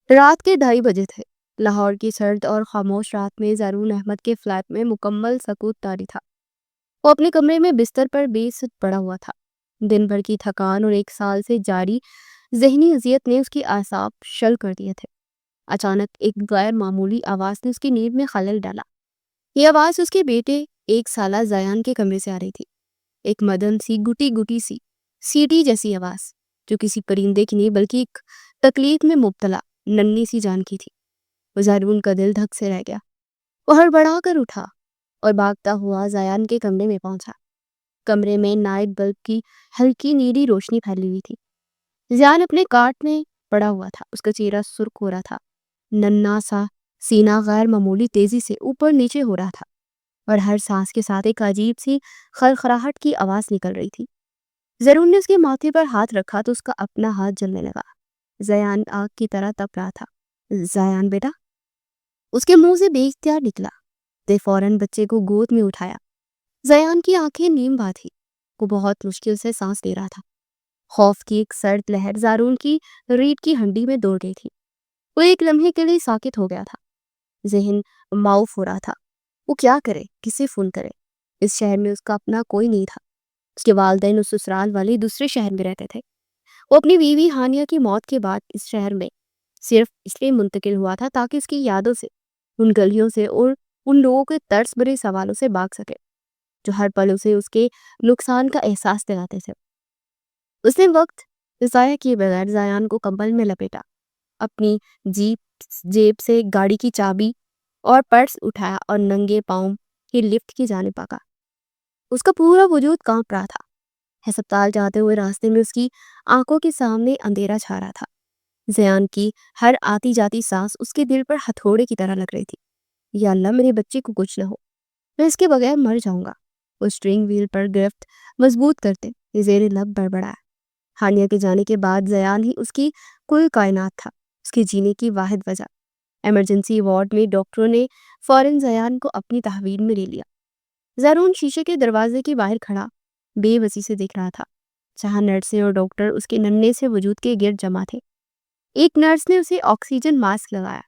رات کے 2:30 تھے۔ لاہور کی سرد اور خاموش رات میں زارون احمد کے فلیٹ میں مکمل سکوت طاری تھا۔ وہ اپنے کمرے میں بستر پر بے سد پڑا ہوا تھا۔ دن بھر کی تھکان اور 1 سال سے جاری ذہنی اذیت نے اس کی اعصاب شل کر دیے تھے۔ اچانک ایک غیر معمولی آواز نے اس کی نیند میں خلل ڈالا۔ یہ آواز اس کے بیٹے 1 سالہ زیان کے کمرے سے آ رہی تھی۔ ایک مدن سی گٹی گٹی سی سیٹی جیسی آواز، جو کسی پرندے کی نہیں بلکہ ایک تکلیف میں مبتلا ننھی سی جان کی تھی۔ زارون کا دل دھک سے رہ گیا۔ وہ ہڑبڑا کر اٹھا اور بھاگتا ہوا زیان کے کمرے میں پہنچا۔ کمرے میں نائٹ بلب کی ہلکی نیلی روشنی پھیلی ہوئی تھی۔ زیان اپنے کاٹ میں پڑا ہوا تھا۔ اس کا چہرہ سرخ ہو رہا تھا، ننھا سا سینہ غیر معمولی تیزی سے اوپر نیچے ہو رہا تھا، اور ہر سانس کے ساتھ ایک عجیب سی خرخراہٹ کی آواز نکل رہی تھی۔ زارون نے اس کے ماتھے پر ہاتھ رکھا تو اس کا اپنا ہاتھ جلنے لگا۔ زیان آگ کی طرح تپ رہا تھا۔ زیان بیٹا، اس کے منہ سے بے اختیار نکلا۔ تے فوراً بچے کو گود میں اٹھایا۔ زیان کی آنکھیں نیم بند تھی۔ وہ بہت مشکل سے سانس لے رہا تھا۔ خوف کی ایک سرد لہر زارون کی ریڑھ کی ہڈی میں دوڑ گئی تھی۔ وہ ایک لمحے کے لیے ساکت ہو گیا تھا۔ ذہن معاف ہو رہا تھا۔ وہ کیا کرے، کسے فون کرے؟ اس شہر میں اس کا اپنا کوئی نہیں تھا۔ اس کے والدین اس سسرال والے دوسرے شہر میں رہتے تھے۔ وہ اپنی بیوی ہانیہ کی موت کے بعد اس شہر میں صرف اس لیے منتقل ہوا تھا تاکہ اس کی یادوں سے، ان گلیوں سے اور ان لوگوں کے طرز برے سوالوں سے بھاگ سکے جو ہر پل اسے اس کے نقصان کا احساس دلاتے تھے۔ اس نے وقت ضائع کیے بغیر زیان کو کمبل میں لپیٹا، اپنی جیب سے گاڑی کی چابی اور پرس اٹھایا اور ننگے پاؤں کی لفٹ کی جانب بھاگا۔ اس کا پورا وجود کانپ رہا تھا۔ ہسپتال جاتے ہوئے راستے میں اس کی آنکھوں کے سامنے اندھیرا چھا رہا تھا۔ زیان کی ہر آتی جاتی سانس اس کے دل پر ہتھوڑے کی طرح لگ رہی تھی۔ یا اللہ، میرے بچے کو کچھ نہ ہو، میں اس کے بغیر مر جاؤں گا۔ وہ اسٹرنگ ویل پر گرفت مضبوط کرتے زیر لب بڑبڑایا۔ ہانیہ کے جانے کے بعد زیان ہی اس کی کل کائنات تھا، اس کے جینے کی واحد وجہ۔ ایمرجنسی وارڈ میں ڈاکٹروں نے فوراً زیان کو اپنی تحویل میں لے لیا۔ زارون شیشے کے دروازے کے باہر کھڑا بے بسی سے دیکھ رہا تھا، جہاں نرسیں اور ڈاکٹر اس کے ننھے سے وجود کے گرد جمع تھے۔ ایک نرس نے اسے آکسیجن ماسک لگایا،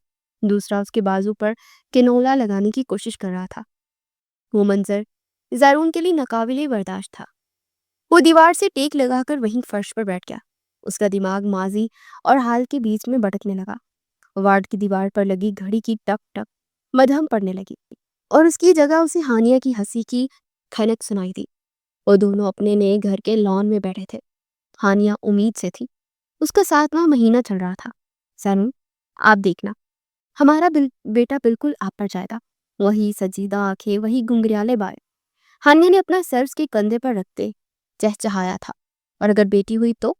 دوسرا اس کے بازو پر کینولا لگانے کی کوشش کر رہا تھا۔ وہ منظر زارون کے لیے ناقابل برداشت تھا۔ وہ دیوار سے ٹیک لگا کر وہیں فرش پر بیٹھ گیا۔ اس کا دماغ ماضی اور حال کے بیچ میں بھٹکنے لگا۔ وارڈ کی دیوار پر لگی گھڑی کی ٹک ٹک مدھم پڑنے لگی، اور اس کی جگہ اسے ہانیہ کی ہنسی کی کھنک سنائی دی۔ وہ دونوں اپنے نئے گھر کے لان میں بیٹھے تھے۔ ہانیہ امید سے تھی۔ اس کا 7واں مہینہ چل رہا تھا۔ زارون، آپ دیکھنا، ہمارا بیٹا بالکل آپ پر جائے گا۔ وہی سجیدہ آنکھیں، وہی گنگریالے بال۔ ہانیہ نے اپنا سر اس کے کندھے پر رکھتے چہچہایا تھا۔ اور اگر بیٹی ہوئی تو؟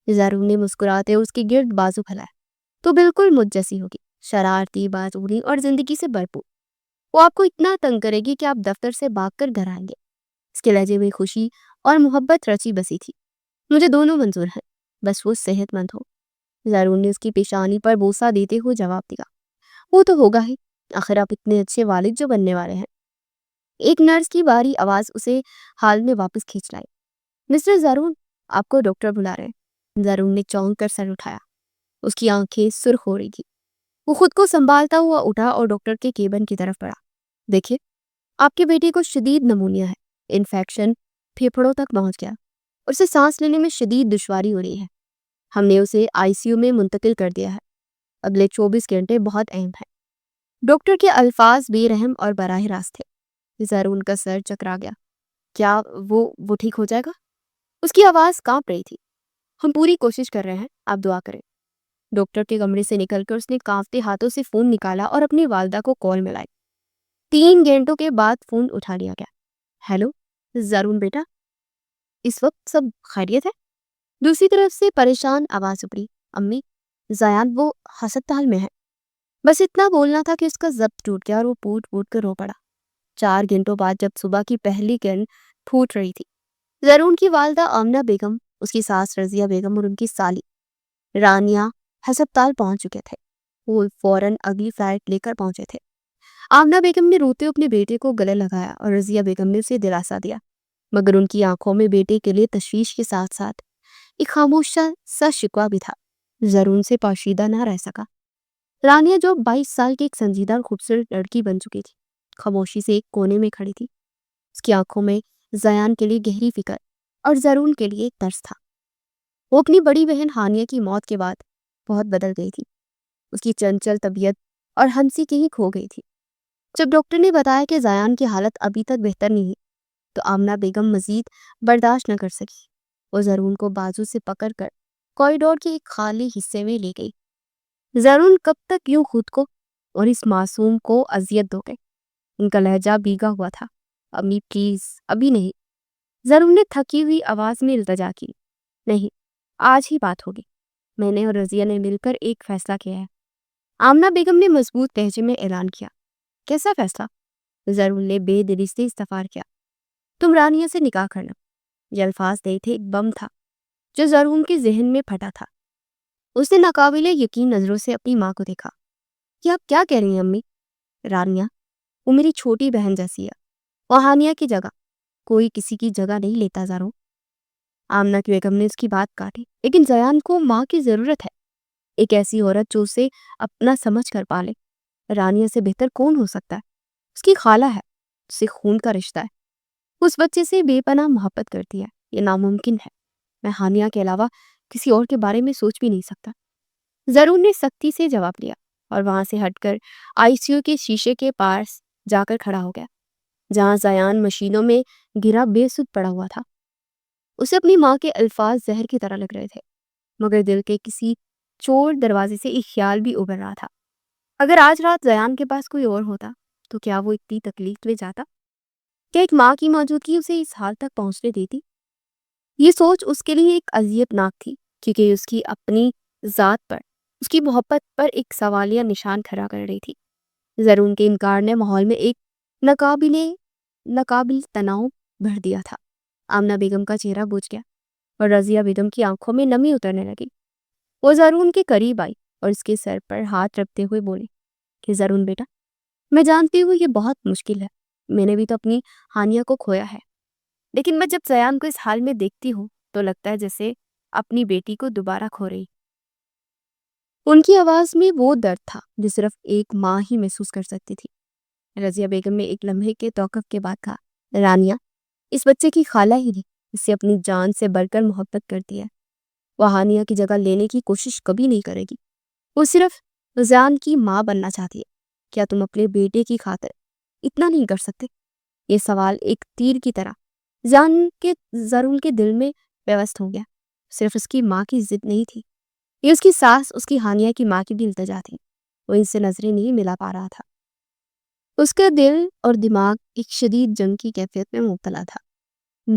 زارون نے مسکراتے اس کے گرد بازو پھیلایا۔ تو بالکل مجھ جیسی ہوگی، شرارتی، بازوری اور زندگی سے بھرپور۔ وہ آپ کو اتنا تنگ کرے گی کہ آپ دفتر سے بھاگ کر گھر آئیں گے۔ اس کے لہجے میں خوشی اور محبت رچی بسی تھی۔ مجھے دونوں منظور ہیں، بس وہ صحت مند ہو۔ زارون نے اس کی پیشانی پر بوسہ دیتے ہوئے جواب دیا۔ وہ تو ہوگا ہی، آخر آپ اتنے اچھے والد جو بننے والے ہیں۔ ایک نرس کی باری آواز اسے حال میں واپس کھینچ لائی۔ مسٹر زارون، آپ کو ڈاکٹر بلا رہے ہیں۔ زارون نے چونک کر سر اٹھایا۔ اس کی آنکھیں سرخ ہو رہی تھی۔ وہ خود کو سنبھالتا ہوا اٹھا اور ڈاکٹر کے کیبن کی طرف بڑھا۔ دیکھیے، آپ کے بیٹے کو شدید نمونیا ہے۔ انفیکشن پھیپھڑوں تک پہنچ گیا، اور اسے سانس لینے میں شدید دشواری ہو رہی ہے۔ ہم نے اسے ICU میں منتقل کر دیا ہے۔ اگلے 24 گھنٹے بہت اہم ہیں۔ ڈاکٹر کے الفاظ بے رحم اور براہ راست تھے۔ زارون کا سر چکرا گیا۔ کیا وہ ٹھیک ہو جائے گا؟ اس کی آواز کانپ رہی تھی۔ ہم پوری کوشش کر رہے ہیں، آپ دعا کریں۔ ڈاکٹر کے کمرے سے نکل کر اس نے کانپتے ہاتھوں سے فون نکالا اور اپنی والدہ کو کال ملائی۔ 3 گھنٹوں کے بعد فون اٹھا لیا گیا۔ ہیلو زارون بیٹا، اس وقت سب خیریت ہے؟ دوسری طرف سے پریشان آواز ابھری۔ امی، زیان وہ ہسپتال میں ہے۔ بس اتنا بولنا تھا کہ اس کا ضبط ٹوٹ گیا اور وہ پوٹ پوٹ کر رو پڑا۔ 4 گھنٹوں بعد جب صبح کی پہلی کرن پھوٹ رہی تھی، زارون کی والدہ آمنہ بیگم، اس کی ساس رضیہ بیگم اور ان کی سالی رانیہ ہسپتال پہنچ چکے تھے۔ وہ فوراً اگلی فلائٹ لے کر پہنچے تھے۔ آمنہ بیگم نے روتے اپنے بیٹے کو گلے لگایا اور رضیہ بیگم نے اسے دلاسا دیا، مگر ان کی آنکھوں میں بیٹے کے لیے تشویش کے ساتھ ساتھ ایک خاموش سا شکوہ بھی تھا۔ زارون سے پاشیدہ نہ رہ سکا۔ رانیہ جو 22 سال کی ایک سنجیدہ اور خوبصورت لڑکی بن چکی تھی، خاموشی سے ایک کونے میں کھڑی تھی۔ اس کی آنکھوں میں زیان کے لیے گہری فکر اور زرون کے لیے ایک ترس تھا۔ وہ اپنی بڑی بہن ہانیہ کی موت کے بعد بہت بدل گئی تھی۔ اس کی چنچل طبیعت اور ہنسی کہیں کھو گئی تھی۔ جب ڈاکٹر نے بتایا کہ زیان کی حالت ابھی تک بہتر نہیں تو آمنہ بیگم مزید برداشت نہ کر سکی۔ وہ زرون کو بازو سے پکڑ کر کوریڈور کے ایک خالی حصے میں لے گئی۔ زرون کب تک یوں خود کو اور اس معصوم کو اذیت دو گے؟ ان کا لہجہ بھیگا ہوا تھا۔ امی پلیز، ابھی نہیں۔ زرون نے تھکی ہوئی آواز میں التجا کی۔ نہیں، آج ہی بات ہوگی۔ میں نے اور رضیہ نے مل کر ایک فیصلہ کیا ہے۔ آمنہ بیگم نے مضبوط لہجے میں اعلان کیا۔ کیسا فیصلہ؟ زرون نے بے دلی سے استفسار کیا۔ تم رانیہ سے نکاح کرنا۔ یہ الفاظ نہیں تھے، ایک بم تھا جو زرون کے ذہن میں پھٹا تھا۔ اس نے ناقابل یقین نظروں سے اپنی ماں کو دیکھا۔ یہ آپ کیا کہہ رہی ہیں امی؟ رانیہ، وہ میری چھوٹی بہن جیسی ہے۔ وہ ہانیہ کی جگہ، کوئی کسی کی جگہ نہیں لیتا زرون۔ آمنہ کی بیگم نے اس کی بات کاٹی۔ لیکن زیان کو ماں کی ضرورت ہے، ایک ایسی عورت جو اسے اپنا سمجھ کر پالے۔ رانیہ سے بہتر کون ہو سکتا ہے؟ اس کی خالہ ہے، اس سے خون کا رشتہ ہے۔ اس بچے سے بے پناہ محبت کرتی ہے۔ یہ ناممکن ہے۔ میں ہانیہ کے علاوہ کسی اور کے بارے میں سوچ بھی نہیں سکتا۔ زرون نے سختی سے جواب دیا اور وہاں سے ہٹ کر آئی سی یو کے شیشے کے پاس جا کر کھڑا ہو گیا، جہاں زیان مشینوں میں گرا بے سدھ پڑا ہوا تھا۔ اسے اپنی ماں کے الفاظ زہر کی طرح لگ رہے تھے، مگر دل کے کسی چور دروازے سے ایک خیال بھی ابھر رہا تھا۔ اگر آج رات زیان کے پاس کوئی اور ہوتا تو کیا وہ اتنی تکلیف میں جاتا؟ کیا ایک ماں کی موجودگی اسے اس حال تک پہنچنے دیتی؟ یہ سوچ اس کے لیے ایک اذیت ناک تھی، کیونکہ اس کی اپنی ذات پر، اس کی محبت پر ایک سوالیہ نشان کھڑا کر رہی تھی۔ زرون کے انکار نے ماحول میں ایک ناقابل تناؤ بھر دیا تھا۔ آمنہ بیگم کا چہرہ بجھ گیا اور رضیہ بیگم کی آنکھوں میں نمی اترنے لگی۔ وہ زرون کے قریب آئی اور اس کے سر پر ہاتھ رکھتے ہوئے بولی کہ زرون بیٹا، میں جانتی ہوں یہ بہت مشکل ہے، میں نے بھی تو اپنی ہانیہ کو کھویا ہے، لیکن میں جب زیان کو اس حال میں دیکھتی ہوں تو لگتا ہے جیسے اپنی بیٹی کو دوبارہ کھو رہی۔ ان کی آواز میں وہ درد تھا جو صرف ایک ماں ہی محسوس کر سکتی تھی۔ رضیہ بیگم نے ایک لمحے کے توقف کے بعد کہا، رانیہ اس بچے کی خالہ ہی نہیں، اس سے اپنی جان سے بڑھ کر محبت کرتی ہے۔ وہ ہانیہ کی جگہ لینے کی کوشش کبھی نہیں کرے گی، وہ صرف زیان کی ماں بننا چاہتی ہے۔ کیا تم اپنے بیٹے کی خاطر اتنا نہیں کر سکتے؟ یہ سوال ایک تیر کی طرح زرون کے دل میں پیوست ہو گیا۔ صرف اس کی ماں کی ضد نہیں تھی، یہ اس کی ساس، اس کی ہانیہ کی ماں کی بھی التجا تھی۔ وہ ان سے نظریں نہیں ملا پا رہا تھا۔ اس کا دل اور دماغ ایک شدید جنگ کی کیفیت میں مبتلا تھا۔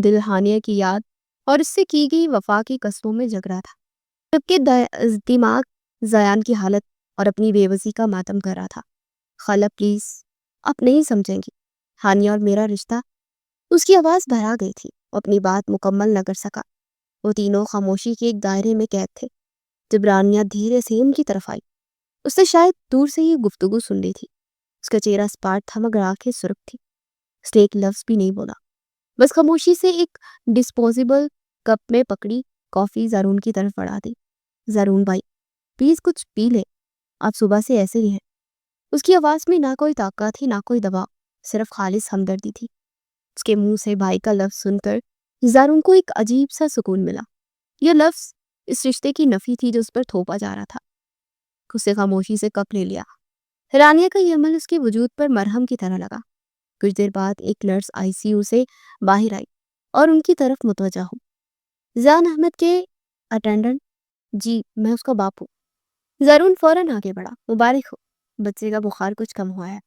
دل ہانیہ کی یاد اور اس سے کی گئی وفا کی قسموں میں جگ رہا تھا، جبکہ دماغ زیان کی حالت اور اپنی بے بسی کا ماتم کر رہا تھا۔ خالہ پلیز، آپ نہیں سمجھیں گی، ہانیہ اور میرا رشتہ۔ اس کی آواز بھرا گئی تھی، وہ اپنی بات مکمل نہ کر سکا۔ وہ تینوں خاموشی کے ایک دائرے میں قید تھے۔ جب رانیہ دھیرے سے ان کی طرف آئی، اس نے شاید دور سے ہی گفتگو سن لی تھی۔ اس کا چہرہ سپاٹ تھا مگر آنکھیں سرخ تھی۔ اس نے ایک لفظ بھی نہیں بولا، بس خاموشی سے ایک ڈسپوزیبل کپ میں پکڑی کافی زرون کی طرف بڑھا دی۔ زرون بھائی، پلیز کچھ پی لے، آپ صبح سے ایسے ہی ہیں۔ اس کی آواز میں نہ کوئی طاقت تھی نہ کوئی دباؤ، صرف خالص ہمدردی تھی۔ اس کے منہ سے بھائی کا لفظ سن کر زرون کو ایک عجیب سا سکون ملا۔ یہ لفظ اس رشتے کی نفی تھی جو اس پر تھوپا جا رہا تھا۔ اسے خاموشی سے کپ لے لیا۔ رانیہ کا یہ عمل اس کے وجود پر مرہم کی طرح لگا۔ کچھ دیر بعد ایک نرس آئی سی یو سے باہر آئی اور ان کی طرف متوجہ ہو۔ زیان احمد کے اٹینڈنٹ؟ جی، میں اس کا باپ ہوں۔ زرون فوراً آگے بڑھا۔ مبارک ہو، بچے کا بخار کچھ کم ہوا ہے،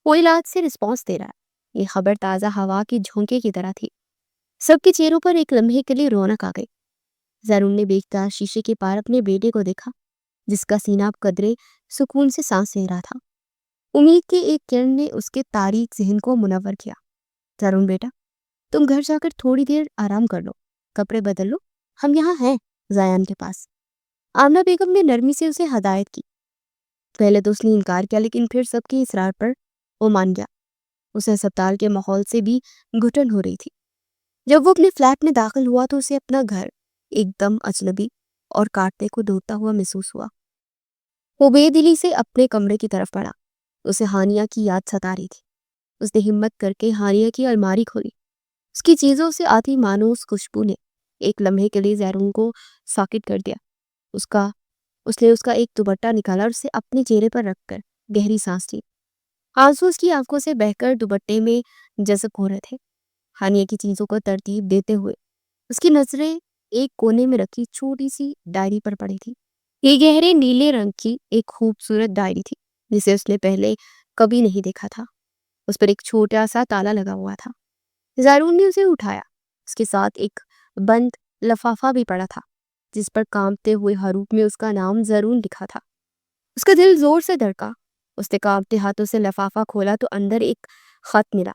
وہ علاج سے رسپانس دے رہا ہے۔ یہ خبر تازہ ہوا کی جھونکے کی طرح تھی۔ سب کے چہروں پر ایک لمحے کے لیے رونق آ گئی۔ زرون نے بیختا شیشے کے پار اپنے بیٹے کو دیکھا، جس کا سینہ اب قدرے سکون سے سانس لے رہا تھا۔ امید کے ایک کرن نے اس کے تاریک ذہن کو منور کیا۔ زرون بیٹا، تم گھر جا کر تھوڑی دیر آرام کر لو، کپڑے بدل لو، ہم یہاں ہیں زیان کے پاس۔ آمنہ بیگم نے نرمی سے اسے ہدایت کی۔ پہلے تو اس نے انکار کیا، لیکن پھر سب کے اصرار پر وہ مان گیا۔ اسے ہسپتال کے ماحول سے بھی گھٹن ہو رہی تھی۔ جب وہ اپنے فلیٹ میں داخل ہوا تو اسے اپنا گھر ایک دم اجنبی اور کاٹنے کو ڈھونڈتا ہوا محسوس ہوا۔ وہ بے دلی سے اپنے کمرے کی طرف بڑھا۔ اسے ہانیہ کی یاد ستا رہی تھی۔ اس نے ہمت کر کے ہانیہ کی الماری کھولی۔ اس کی چیزوں سے آتی مانوس خوشبو نے ایک لمحے کے لیے زیرون کو ساکت کر دیا۔ اس نے اس کا ایک دوپٹہ نکالا اور اسے اپنے چہرے پر رکھ کر گہری سانس لی۔ آنسو اس کی آنکھوں سے بہہ کر دوپٹے میں جذب ہو رہے تھے۔ ہانیہ کی چیزوں کو ترتیب دیتے ہوئے اس کی نظریں ایک کونے میں رکھی چھوٹی سی ڈائری پر پڑی تھی۔ یہ گہرے نیلے رنگ کی ایک خوبصورت ڈائری تھی جسے اس نے پہلے کبھی نہیں دیکھا تھا۔ اس پر ایک چھوٹا سا تالا لگا ہوا تھا۔ زارون نے اسے اٹھایا۔ اس کے ساتھ ایک بند لفافہ بھی پڑا تھا جس پر کانپتے ہوئے حروف میں اس کا نام زارون لکھا تھا۔ اس کا دل زور سے دھڑکا۔ اس نے کانپتے ہاتھوں سے لفافہ کھولا تو اندر ایک خط ملا۔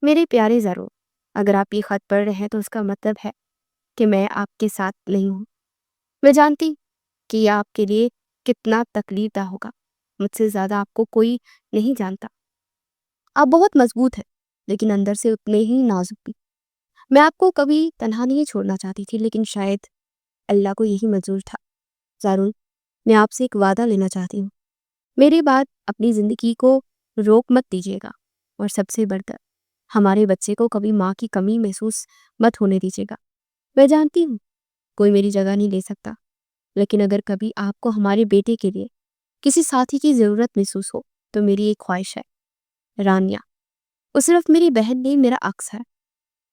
میرے پیارے زارون، اگر آپ یہ خط پڑھ رہے ہیں تو اس کا مطلب ہے کہ میں آپ کے ساتھ نہیں ہوں۔ میں جانتی کہ یہ آپ کے لیے کتنا تکلیف دہ ہوگا۔ مجھ سے زیادہ آپ کو کوئی نہیں جانتا۔ آپ بہت مضبوط ہیں لیکن اندر سے اتنے ہی نازک بھی۔ میں آپ کو کبھی تنہا نہیں چھوڑنا چاہتی تھی لیکن شاید اللہ کو یہی منظور تھا۔ زارون، میں آپ سے ایک وعدہ لینا چاہتی ہوں۔ میرے بعد اپنی زندگی کو روک مت دیجیے گا، اور سب سے بڑھ کر ہمارے بچے کو کبھی ماں کی کمی محسوس مت ہونے دیجیے گا۔ میں جانتی ہوں کوئی میری جگہ نہیں لے سکتا، لیکن اگر کبھی آپ کو ہمارے بیٹے کے لیے کسی ساتھی کی ضرورت محسوس ہو تو میری ایک خواہش ہے، رانیہ، وہ صرف میری بہن نہیں، میرا عکس ہے۔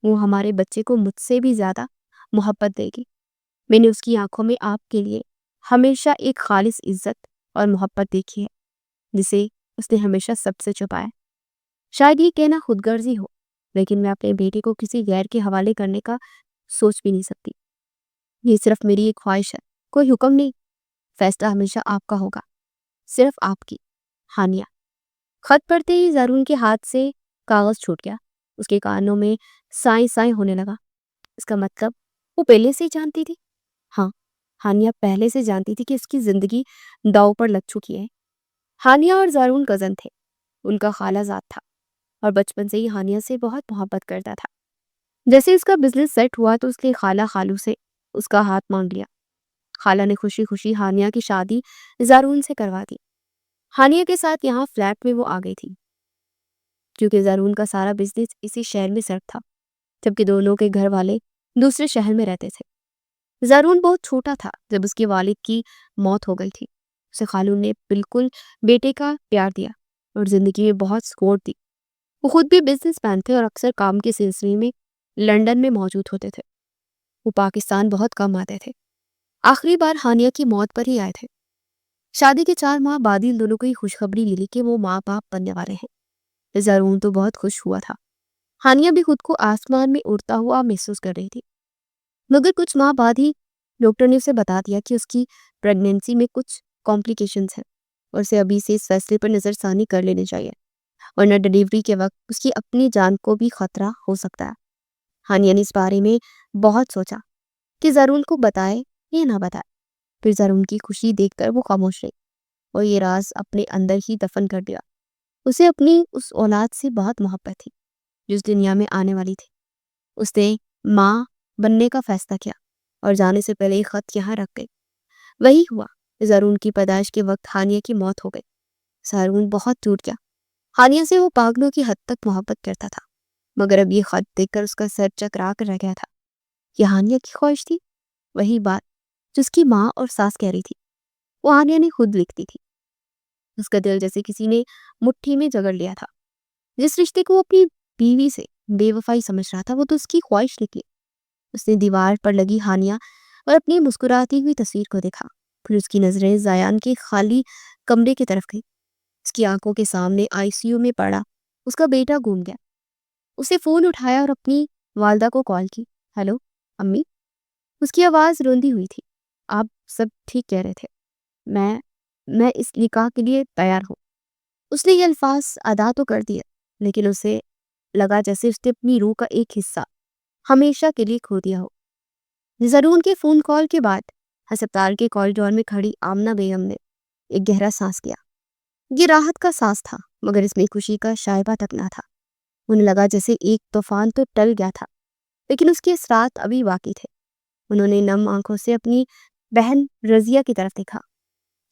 وہ ہمارے بچے کو مجھ سے بھی زیادہ محبت دے گی۔ میں نے اس کی آنکھوں میں آپ کے لیے ہمیشہ ایک خالص عزت اور محبت دیکھی ہے جسے اس نے ہمیشہ سب سے چھپایا۔ شاید یہ کہنا خود غرضی ہو، لیکن میں اپنے بیٹے کو کسی غیر کے حوالے کرنے کا سوچ بھی نہیں سکتی۔ یہ صرف میری ایک خواہش ہے، کوئی حکم نہیں۔ فیصلہ ہمیشہ آپ کا ہوگا، صرف آپ کی، ہانیہ۔ خط پڑھتے ہی زارون کے ہاتھ سے کاغذ چھوٹ گیا۔ اس کے کانوں میں سائیں سائیں ہونے لگا۔ اس کا مطلب وہ پہلے سے ہی جانتی تھی؟ ہاں، ہانیہ پہلے سے جانتی تھی کہ اس کی زندگی داؤ پر لگ چکی ہے۔ ہانیہ اور زارون کزن تھے۔ ان کا خالہ زاد تھا اور بچپن سے ہی ہانیہ سے بہت محبت کرتا تھا۔ جیسے اس کا بزنس سیٹ ہوا تو اس کے خالہ خالو سے اس کا ہاتھ مانگ لیا۔ خالہ نے خوشی خوشی ہانیہ کی شادی زارون سے کروا دی۔ ہانیہ کے ساتھ یہاں فلیٹ میں وہ آ گئی تھی کیونکہ زارون کا سارا بزنس اسی شہر میں سیٹ تھا، جبکہ دونوں کے گھر والے دوسرے شہر میں رہتے تھے۔ زارون بہت چھوٹا تھا جب اس کے والد کی موت ہو گئی تھی۔ اسے خالو نے بالکل بیٹے کا پیار دیا اور زندگی میں بہت سپورٹ دی۔ وہ خود بھی بزنس مین تھے اور اکثر کام کے سلسلے میں لنڈن میں موجود ہوتے تھے۔ وہ پاکستان بہت کم آتے تھے۔ آخری بار ہانیہ کی موت پر ہی آئے تھے۔ شادی کے 4 ماہ بعد ہی دونوں کو یہ خوشخبری ملی کہ وہ ماں باپ بننے والے ہیں۔ زارون تو بہت خوش ہوا تھا۔ ہانیہ بھی خود کو آسمان میں اڑتا ہوا محسوس کر رہی تھی، مگر کچھ ماہ بعد ہی ڈاکٹر نے اسے بتا دیا کہ اس کی پریگنینسی میں کچھ کمپلیکیشنز ہیں اور اسے ابھی سے اس فیصلے پر نظر ثانی کر لینے چاہیے، ورنہ ڈیلیوری کے وقت اس کی اپنی جان کو بھی خطرہ ہو سکتا ہے۔ ہانیہ نے اس بارے میں بہت سوچا کہ زارون کو بتائے یا نہ بتائے۔ پھر زارون کی خوشی دیکھ کر وہ خاموش رہی اور یہ راز اپنے اندر ہی دفن کر دیا۔ اسے اپنی اس اولاد سے بہت محبت تھی جو اس دنیا میں آنے والی تھی۔ اس نے ماں بننے کا فیصلہ کیا اور جانے سے پہلے یہ خط یہاں رکھ گئی۔ وہی ہوا، زارون کی پیدائش کے وقت ہانیہ کی موت ہو گئی۔ زارون بہت ٹوٹ گیا۔ ہانیہ سے وہ پاگلوں کی حد تک محبت کرتا تھا، مگر اب یہ خط دیکھ کر اس کا سر چکرا کر رہ گیا تھا۔ یہ ہانیہ کی خواہش تھی، وہی بات جس کی ماں اور ساس کہہ رہی تھی، وہ ہانیہ نے خود لکھتی تھی۔ اس کا دل جیسے کسی نے مٹھی میں جگڑ لیا تھا۔ جس رشتے کو وہ اپنی بیوی سے بے وفائی سمجھ رہا تھا وہ تو اس کی خواہش نکلی۔ اس نے دیوار پر لگی ہانیہ اور اپنی مسکراتی ہوئی تصویر کو دیکھا، پھر اس کی نظریں زیان کے خالی کمرے کی طرف گئی۔ اس کی آنکھوں کے سامنے ICU میں پڑا اس کا بیٹا گم گیا۔ اسے فون اٹھایا اور اپنی والدہ کو کال کی۔ ہیلو امی؟ اس کی آواز روندی ہوئی تھی۔ آپ سب ٹھیک کہہ رہے تھے، میں اس نکاح کے لیے تیار ہوں۔ اس نے یہ الفاظ ادا تو کر دیے لیکن اسے لگا جیسے اس نے اپنی روح کا ایک حصہ ہمیشہ کے لیے کھو دیا ہو۔ زارون کے فون کال کے بعد ہسپتال کے کوریڈور میں کھڑی آمنہ بیگم نے ایک گہرا سانس لیا۔ یہ راحت کا سانس تھا مگر اس میں خوشی کا شائبہ تک نہ تھا۔ انہیں لگا جیسے ایک طوفان تو ٹل گیا تھا لیکن اس کے اثرات ابھی باقی تھے۔ انہوں نے نم آنکھوں سے اپنی بہن رضیہ کی طرف دیکھا۔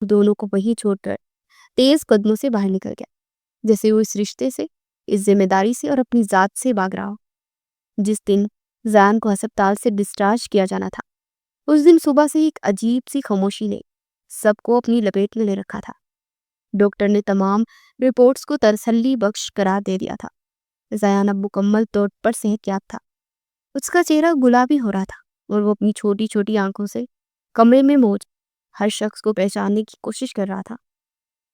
دونوں کو وہیں چھوڑ کر تیز قدموں سے باہر نکل گیا، جیسے وہ اس رشتے سے، اس ذمہ داری سے اور اپنی ذات سے بھاگ رہا ہو۔ جس دن زیان کو ہسپتال سے ڈسچارج کیا جانا تھا، اس دن صبح سے ایک عجیب سی خاموشی نے سب کو اپنی لپیٹ میں لے رکھا تھا۔ ڈاکٹر نے تمام رپورٹس کو تسلی بخش قرار دے دیا تھا۔ زیان اب مکمل طور پر صحت یاب تھا۔ اس کا چہرہ گلابی ہو رہا تھا اور وہ اپنی چھوٹی چھوٹی آنکھوں سے کمرے میں موج ہر شخص کو پہچاننے کی کوشش کر رہا تھا۔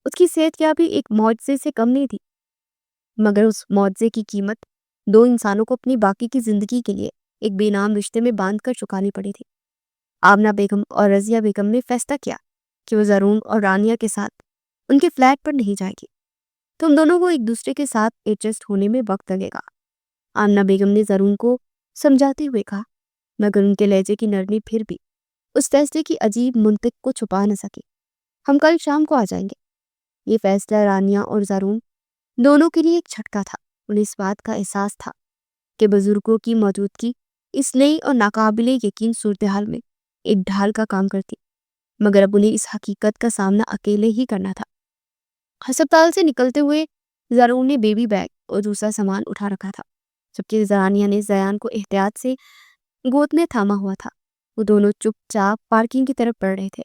اس کی صحت یابی ایک معجزے سے کم نہیں تھی، مگر اس معجزے کی قیمت دو انسانوں کو اپنی باقی کی زندگی کے لیے ایک بے نام رشتے میں باندھ کر چکانی پڑی تھی۔ آمنہ بیگم اور رضیہ بیگم نے فیصلہ کیا کہ وہ زرون اور رانیہ کے ساتھ ان کے فلیٹ پر نہیں جائے گی۔ تم دونوں کو ایک دوسرے کے ساتھ ایڈجسٹ ہونے میں وقت لگے گا، آمنہ بیگم نے زرون کو سمجھاتے ہوئے کہا، مگر ان کے لہجے کی نرمی پھر بھی اس فیصلے کی عجیب منطق کو چھپا نہ سکی۔ ہم کل شام کو آ جائیں گے۔ یہ فیصلہ رانیہ اور زرون دونوں کے لیے ایک جھٹکا تھا۔ انہیں اس بات کا احساس تھا کہ بزرگوں کی موجودگی اس نئی اور ناقابل یقین صورتحال میں ایک ڈھال کا کام کرتی، مگر اب انہیں اس حقیقت کا سامنا اکیلے ہی کرنا تھا۔ ہسپتال سے نکلتے ہوئے زرون نے بیبی بیگ اور دوسرا سامان اٹھا رکھا تھا، جبکہ رانیہ نے زیان کو احتیاط سے گود میں تھاما ہوا تھا۔ وہ دونوں چپ چاپ پارکنگ کی طرف بڑھ رہے تھے۔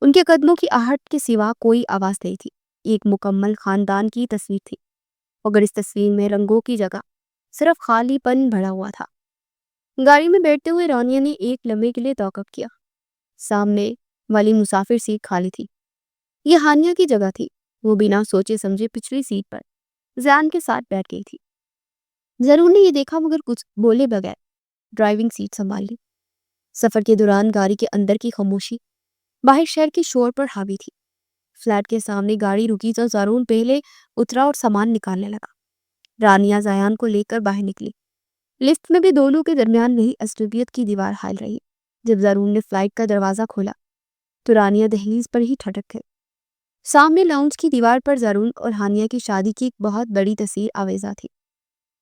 ان کے قدموں کی آہٹ کے سوا کوئی آواز نہیں تھی۔ ایک مکمل خاندان کی تصویر تھی، مگر اس تصویر میں رنگوں کی جگہ صرف خالی پن بھرا ہوا تھا۔ گاڑی میں بیٹھتے ہوئے رانیہ نے ایک لمحے کے لیے توقف کیا۔ سامنے والی مسافر سیٹ خالی تھی۔ یہ ہانیہ کی جگہ تھی۔ وہ بنا سوچے سمجھے پچھلی سیٹ پر زیان کے ساتھ بیٹھ گئی تھی۔ زرون نے یہ دیکھا مگر کچھ بولے بغیر ڈرائیونگ سیٹ سنبھال لی۔ سفر کے دوران گاڑی کے اندر کی خاموشی باہر شہر کے شور پر حاوی تھی۔ فلیٹ کے سامنے گاڑی رکی تو زرون پہلے اترا اور سامان نکالنے لگا۔ رانیہ زیان کو لے کر باہر نکلی۔ لفٹ میں بھی دونوں کے درمیان وہی اجنبیت کی دیوار حائل رہی۔ جب زرون نے فلائٹ کا دروازہ کھولا تو رانیہ دہلیز پر ہی ٹھٹک گئی۔ سامنے لاؤنج کی دیوار پر زرون اور ہانیہ کی شادی کی ایک بہت بڑی تصویر آویزاں تھی۔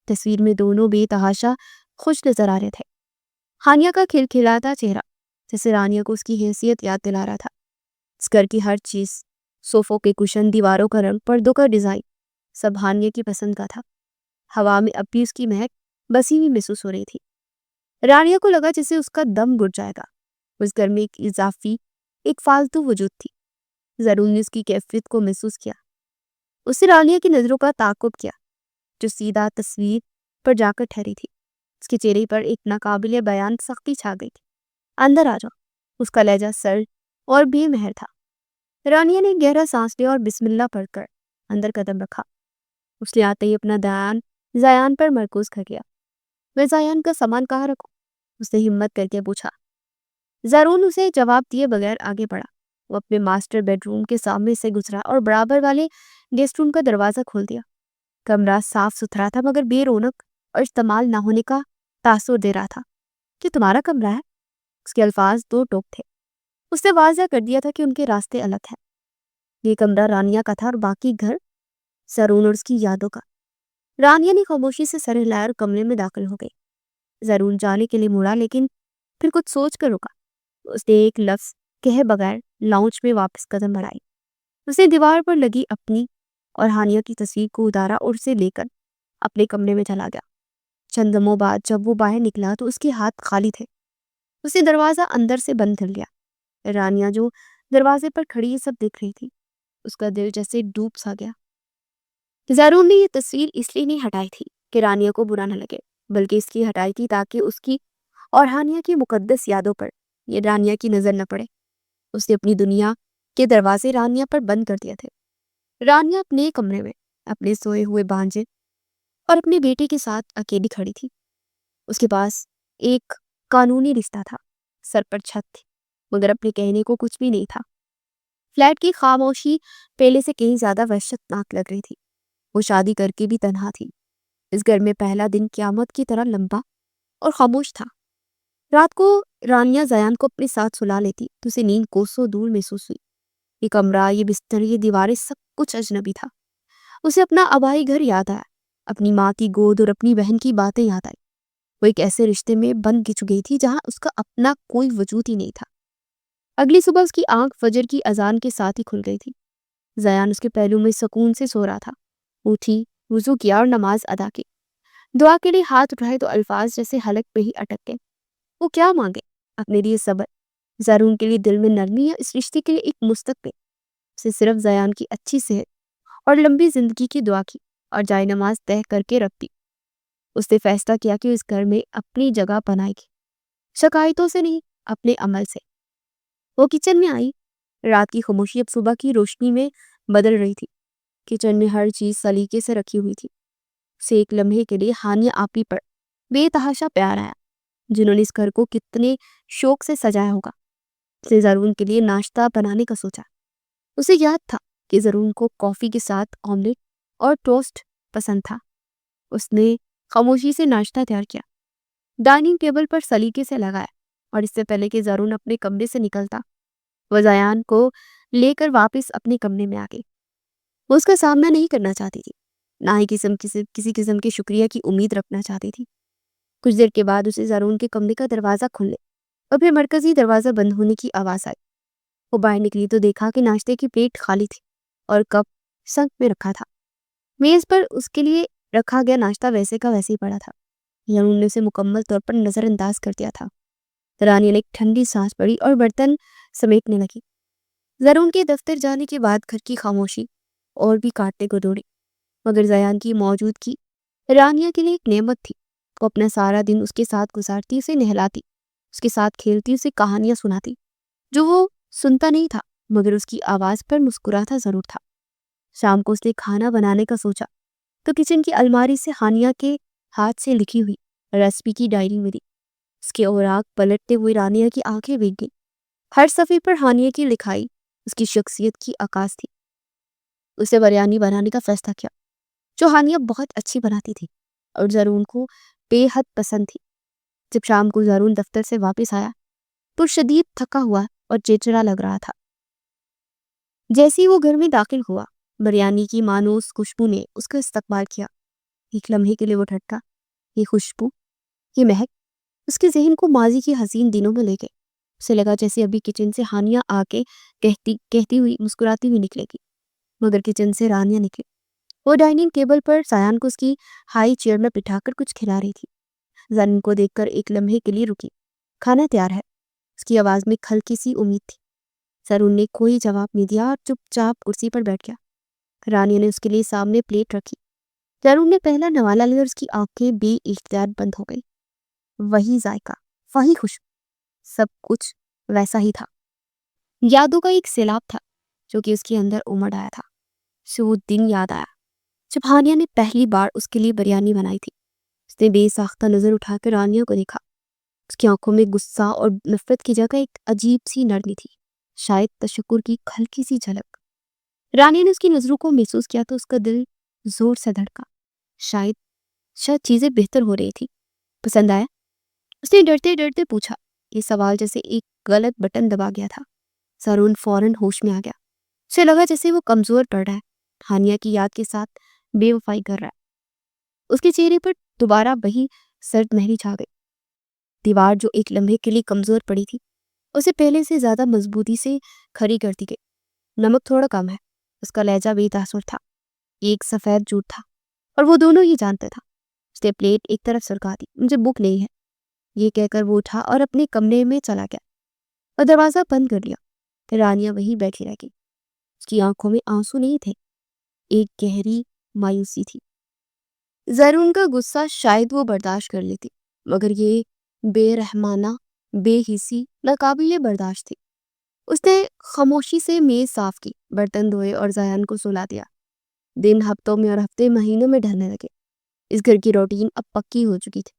تصویر میں دونوں بے تحاشا خوش نظر آ رہے تھے۔ ہانیہ کا کھلکھلاتا چہرہ جیسے رانیہ کو اس کی حیثیت یاد دلا رہا تھا۔ اس گھر کی ہر چیز، صوفوں کے کشن، دیواروں کا رنگ، پردوں کا ڈیزائن، سب ہانیہ کی پسند کا تھا۔ ہوا میں اب بھی اس کی مہک بسی ہوئی محسوس ہو رہی تھی۔ رانیہ کو لگا جیسے اس کا دم گھٹ جائے گا۔ اس گھر میں ایک اضافی، ایک فالتو وجود تھی۔ زرون نے اس کی کیفیت کو محسوس کیا۔ اس نے رانیہ کی نظروں کا تعاقب کیا جو سیدھا تصویر پر جا کر ٹھہری تھی۔ اس کے چہرے پر ایک ناقابل بیان سختی چھا گئی تھی۔ اندر آ جاؤ۔ اس کا لہجہ سرد اور بے مہر تھا۔ رانیہ نے گہرا سانس لیا اور بسم اللہ پڑھ کر اندر قدم رکھا۔ اس نے آتے ہی اپنا دھیان زیان پر مرکوز کر لیا۔ میں زیان کا سامان کہاں رکھوں؟ اس نے ہمت کر کے پوچھا۔ زرون اسے جواب دیے بغیر آگے بڑھا۔ وہ اپنے ماسٹر بیڈ روم کے سامنے سے گزرا اور برابر والے گیسٹ روم کا دروازہ کھول دیا۔ کمرہ صاف ستھرا تھا مگر بے رونق اور استعمال نہ ہونے کا تاثر دے رہا تھا۔ کہ تمہارا کمرہ ہے؟ اس کے الفاظ دو ٹوک تھے۔ اس نے واضح کر دیا تھا کہ ان کے راستے الگ ہیں۔ یہ کمرہ رانیہ کا تھا اور باقی گھر زرون اور اس کی یادوں کا۔ رانیہ نے خاموشی سے سر ہلایا اور کمرے میں داخل ہو گئی۔ زرون جانے کے لیے مڑا لیکن پھر کچھ سوچ کر رکا۔ اس نے ایک لفظ کہے بغیر لاؤنج میں واپس قدم بڑھائی۔ اس نے دیوار پر لگی اپنی اور ہانیہ کی تصویر کو اتارا اور اسے لے کر اپنے کمرے میں چلا گیا۔ چند لمحوں بعد جب وہ باہر نکلا تو اس کے ہاتھ خالی تھے۔ اس نے دروازہ اندر سے بند کر لیا۔ رانیہ جو دروازے پر کھڑی سب دیکھ رہی تھی، اس کا دل جیسے ڈوب سا گیا۔ زرون نے یہ تصویر اس لیے نہیں ہٹائی تھی کہ رانیہ کو برا نہ لگے، بلکہ اس لیے ہٹائی تھی تاکہ اس کی اور ہانیہ کی مقدس یادوں پر یہ رانیہ کی نظر نہ پڑے۔ اس نے اپنی دنیا کے دروازے رانیہ پر بند کر دیے تھے۔ رانیہ اپنے کمرے میں اپنے سوئے ہوئے بھانجے اور اپنے بیٹے کے ساتھ اکیلی کھڑی تھی۔ اس کے پاس ایک قانونی رشتہ تھا، سر پر چھت تھی، مگر اپنے کہنے کو کچھ بھی نہیں تھا۔ فلیٹ کی خاموشی پہلے سے کہیں زیادہ وحشتناک لگ رہی تھی۔ وہ شادی کر کے بھی تنہا تھی۔ اس گھر میں پہلا دن قیامت کی طرح لمبا اور خاموش تھا۔ رات کو رانیہ زیان کو اپنے ساتھ سلا لیتی تو اسے نیند کوسوں دور محسوس ہوئی۔ یہ کمرہ، یہ بستر، یہ دیواریں، سب کچھ اجنبی تھا۔ اسے اپنا آبائی گھر یاد آیا، اپنی ماں کی گود اور اپنی بہن کی باتیں یاد آئی۔ وہ ایک ایسے رشتے میں بند گچ گئی تھی جہاں اس کا اپنا کوئی وجود ہی نہیں تھا۔ اگلی صبح اس کی آنکھ فجر کی اذان کے ساتھ ہی کھل گئی تھی۔ زیان اس کے پہلو میں سکون سے سو رہا تھا۔ اٹھی، وضو کیا اور نماز ادا کی۔ دعا کے لیے ہاتھ اٹھائے تو الفاظ جیسے حلق پہ ہی اٹک گئے۔ وہ کیا مانگے؟ اپنے لیے صبر، زارون کے لیے دل میں نرمی، یا اس رشتے کے لیے ایک مستقبل؟ اسے صرف زیان کی اچھی صحت اور لمبی زندگی کی دعا کی اور جائے نماز طے کر کے رکھ دی۔ اس نے فیصلہ کیا کہ اس گھر میں اپنی جگہ بنائے گی، شکایتوں سے نہیں، اپنے عمل سے۔ وہ کچن میں آئی۔ رات کی خاموشی اب صبح کی روشنی میں بدل رہی تھی۔ کچن میں ہر چیز سلیقے سے رکھی ہوئی تھی۔ اسے ایک لمحے کے لیے ہانیہ آپی پر بے تحاشا پیار آیا، جنہوں نے اس گھر کو کتنے شوق سے سجایا ہوگا۔ اس نے زرون کے لیے ناشتہ بنانے کا سوچا۔ اسے یاد تھا کہ زرون کو کافی کے ساتھ آملیٹ اور ٹوسٹ پسند تھا۔ اس نے خاموشی سے ناشتہ تیار کیا، ڈائننگ ٹیبل پر سلیقے سے لگایا، اور اس سے پہلے کہ زرون اپنے کمرے سے نکلتا، وہ زیان کو لے کر واپس اپنے کمرے میں آ گئی۔ وہ اس کا سامنا نہیں کرنا چاہتی تھی، نہ ہی کسی قسم کے شکریہ کی امید رکھنا چاہتی تھی۔ کچھ دیر کے بعد اسے زرون کے کمرے کا دروازہ کھلنے اور پھر مرکزی دروازہ بند ہونے کی آواز آئی۔ وہ باہر نکلی تو دیکھا کہ ناشتے کی پلیٹ خالی تھی اور کپ سنک میں رکھا تھا۔ میز پر اس کے لیے رکھا گیا ناشتہ ویسے کا ویسے ہی پڑا تھا۔ زرون نے اسے مکمل طور پر نظر انداز کر دیا تھا۔ رانیہ نے ایک ٹھنڈی سانس پڑی اور برتن سمیٹنے لگی۔ زرون کے دفتر جانے کے بعد گھر کی خاموشی اور بھی کاٹنے کو دوڑی، مگر زیان کی موجودگی رانیہ کے لیے ایک نعمت تھی۔ وہ اپنا سارا دن اس کے ساتھ گزارتی، اسے نہلاتی، اس کے ساتھ کھیلتی، اسے کہانیاں سناتی جو وہ سنتا نہیں تھا، مگر اس کی آواز پر مسکراتا ضرور تھا۔ شام کو اس نے کھانا بنانے کا سوچا تو کچن کی الماری سے ہانیہ کے ہاتھ سے لکھی ہوئی ریسپی کی ڈائری ملی۔ اس کے اوراق پلٹتے ہوئے رانیہ کی آنکھیں بھیگ گئیں۔ ہر صفحے پر ہانیہ کی لکھائی اس کی شخصیت کی عکاس تھی۔ اسے بریانی بنانے کا فیصلہ کیا، جو ہانیہ بہت اچھی بناتی تھی اور زرون کو بے حد پسند تھی۔ جب شام کو زرون دفتر سے واپس آیا تو شدید تھکا ہوا اور چڑچڑا لگ رہا تھا۔ جیسے ہی وہ گھر میں داخل ہوا، بریانی کی مانوس خوشبو نے اس کا استقبال کیا۔ ایک لمحے کے لیے وہ ٹھٹکا۔ یہ خوشبو، یہ مہک اس کے ذہن کو ماضی کے حسین دنوں میں لے گئے۔ اسے لگا جیسے ابھی کچن سے ہانیہ آ کے کہتی ہوئی مسکراتی ہوئی نکلے گی، مگر کچن سے رانیہ نکلی۔ وہ ڈائننگ ٹیبل پر زیان کو اس کی ہائی چیئر میں بٹھا کر کچھ کھلا رہی تھی۔ زرون کو دیکھ کر ایک لمحے کے لیے رکی۔ کھانا تیار ہے، اس کی آواز میں ہلکی سی امید تھی۔ زرون نے کوئی جواب نہیں دیا اور چپ چاپ کرسی پر بیٹھ گیا۔ رانیہ نے اس کے لیے سامنے پلیٹ رکھی۔ زرون نے پہلا نوالا لیا اور اس کی آنکھیں بے اختیار بند ہو گئی۔ وہی ذائقہ، وہی خوشبو، سب کچھ ویسا ہی تھا۔ یادوں کا ایک سیلاب تھا جو کہ اس کے اندر امڑ آیا تھا۔ اسے وہ دن یاد آیا جب ہانیہ نے پہلی بار اس کے لیے بریانی بنائی تھی۔ اس نے بے ساختہ نظر اٹھا کر رانیہ کو دیکھا۔ اس کی آنکھوں میں غصہ اور نفرت کی جگہ ایک عجیب سی نرمی تھی، شاید تشکر کی ہلکی سی جھلک۔ رانیہ نے اس کی نظروں کو محسوس کیا تو اس کا دل زور سے دھڑکا۔ شاید چیزیں بہتر ہو رہی تھی۔ پسند آیا؟ اس نے ڈرتے ڈرتے پوچھا۔ یہ سوال جیسے ایک غلط بٹن دبا گیا تھا۔ زرون فوراً ہوش میں آ گیا۔ اسے لگا جیسے وہ کمزور پڑ رہا ہے، ہانیہ کی یاد کے ساتھ بے وفائی کر رہا ہے۔ اس کے چہرے پر دوبارہ وہی سرد مہری چھا گئی۔ دیوار جو ایک لمحے کے لیے کمزور پڑی تھی، اسے پہلے سے زیادہ مضبوطی سے کھڑی کرتی گئی۔ نمک تھوڑا کم ہے، اس کا لہجہ بے تاثر تھا۔ ایک سفید جھوٹ تھا اور وہ دونوں ہی جانتا تھا۔ اس نے پلیٹ ایک طرف سرکا دی۔ مجھے بھوک نہیں ہے، یہ کہہ کر وہ اٹھا اور اپنے کمرے میں چلا گیا اور دروازہ بند کر لیا۔ رانیہ وہیں بیٹھی رہ گئی۔ اس کی آنکھوں میں آنسو نہیں تھے، ایک گہری مایوسی تھی۔ زرون کا غصہ شاید وہ برداشت کر لیتی، مگر یہ بے رحمانہ بے حسی ناقابل برداشت تھی۔ اس نے خاموشی سے میز صاف کی، برتن دھوئے اور زیان کو سلا دیا۔ دن ہفتوں میں اور ہفتے مہینوں میں ڈھلنے لگے۔ اس گھر کی روٹین اب پکی ہو چکی تھی،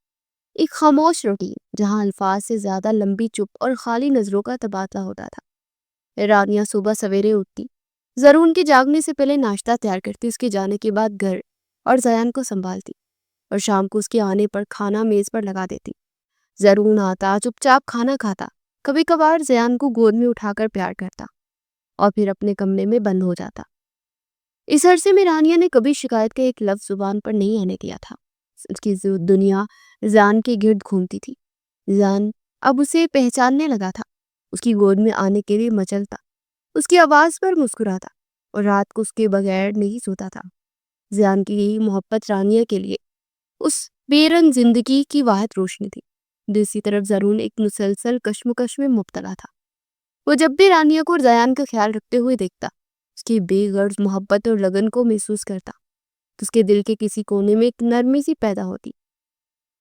ایک خاموش روٹین جہاں الفاظ سے زیادہ لمبی چپ اور خالی نظروں کا تبادلہ ہوتا تھا۔ رانیہ صبح سویرے اٹھتی، زرون کے جاگنے سے پہلے ناشتہ تیار کرتی، اس کے جانے کے بعد گھر اور زیان کو سنبھالتی، اور شام کو اس کے آنے پر کھانا میز پر لگا دیتی۔ زرون آتا، چپ چاپ کھانا کھاتا، کبھی کبھار زیان کو گود میں اٹھا کر پیار کرتا اور پھر اپنے کمرے میں بند ہو جاتا۔ اس عرصے میں رانیہ نے کبھی شکایت کا ایک لفظ زبان پر نہیں آنے دیا تھا۔ اس کی دنیا زیان کے گرد گھومتی تھی۔ زیان اب اسے پہچاننے لگا تھا۔ اس کی گود میں آنے کے لیے مچلتا، اس کی آواز پر مسکراتا اور رات کو اس کے بغیر نہیں سوتا تھا۔ زیان کی یہی محبت رانیہ کے لیے اس بے رنگ زندگی کی واحد روشنی تھی۔ دوسری طرف زرون ایک مسلسل کشمکش میں مبتلا تھا۔ وہ جب بھی رانیہ کو اور زیان کا خیال رکھتے ہوئے دیکھتا، اس کی بے غرض محبت اور لگن کو محسوس کرتا تو اس کے دل کے کسی کونے میں ایک نرمی سی پیدا ہوتی۔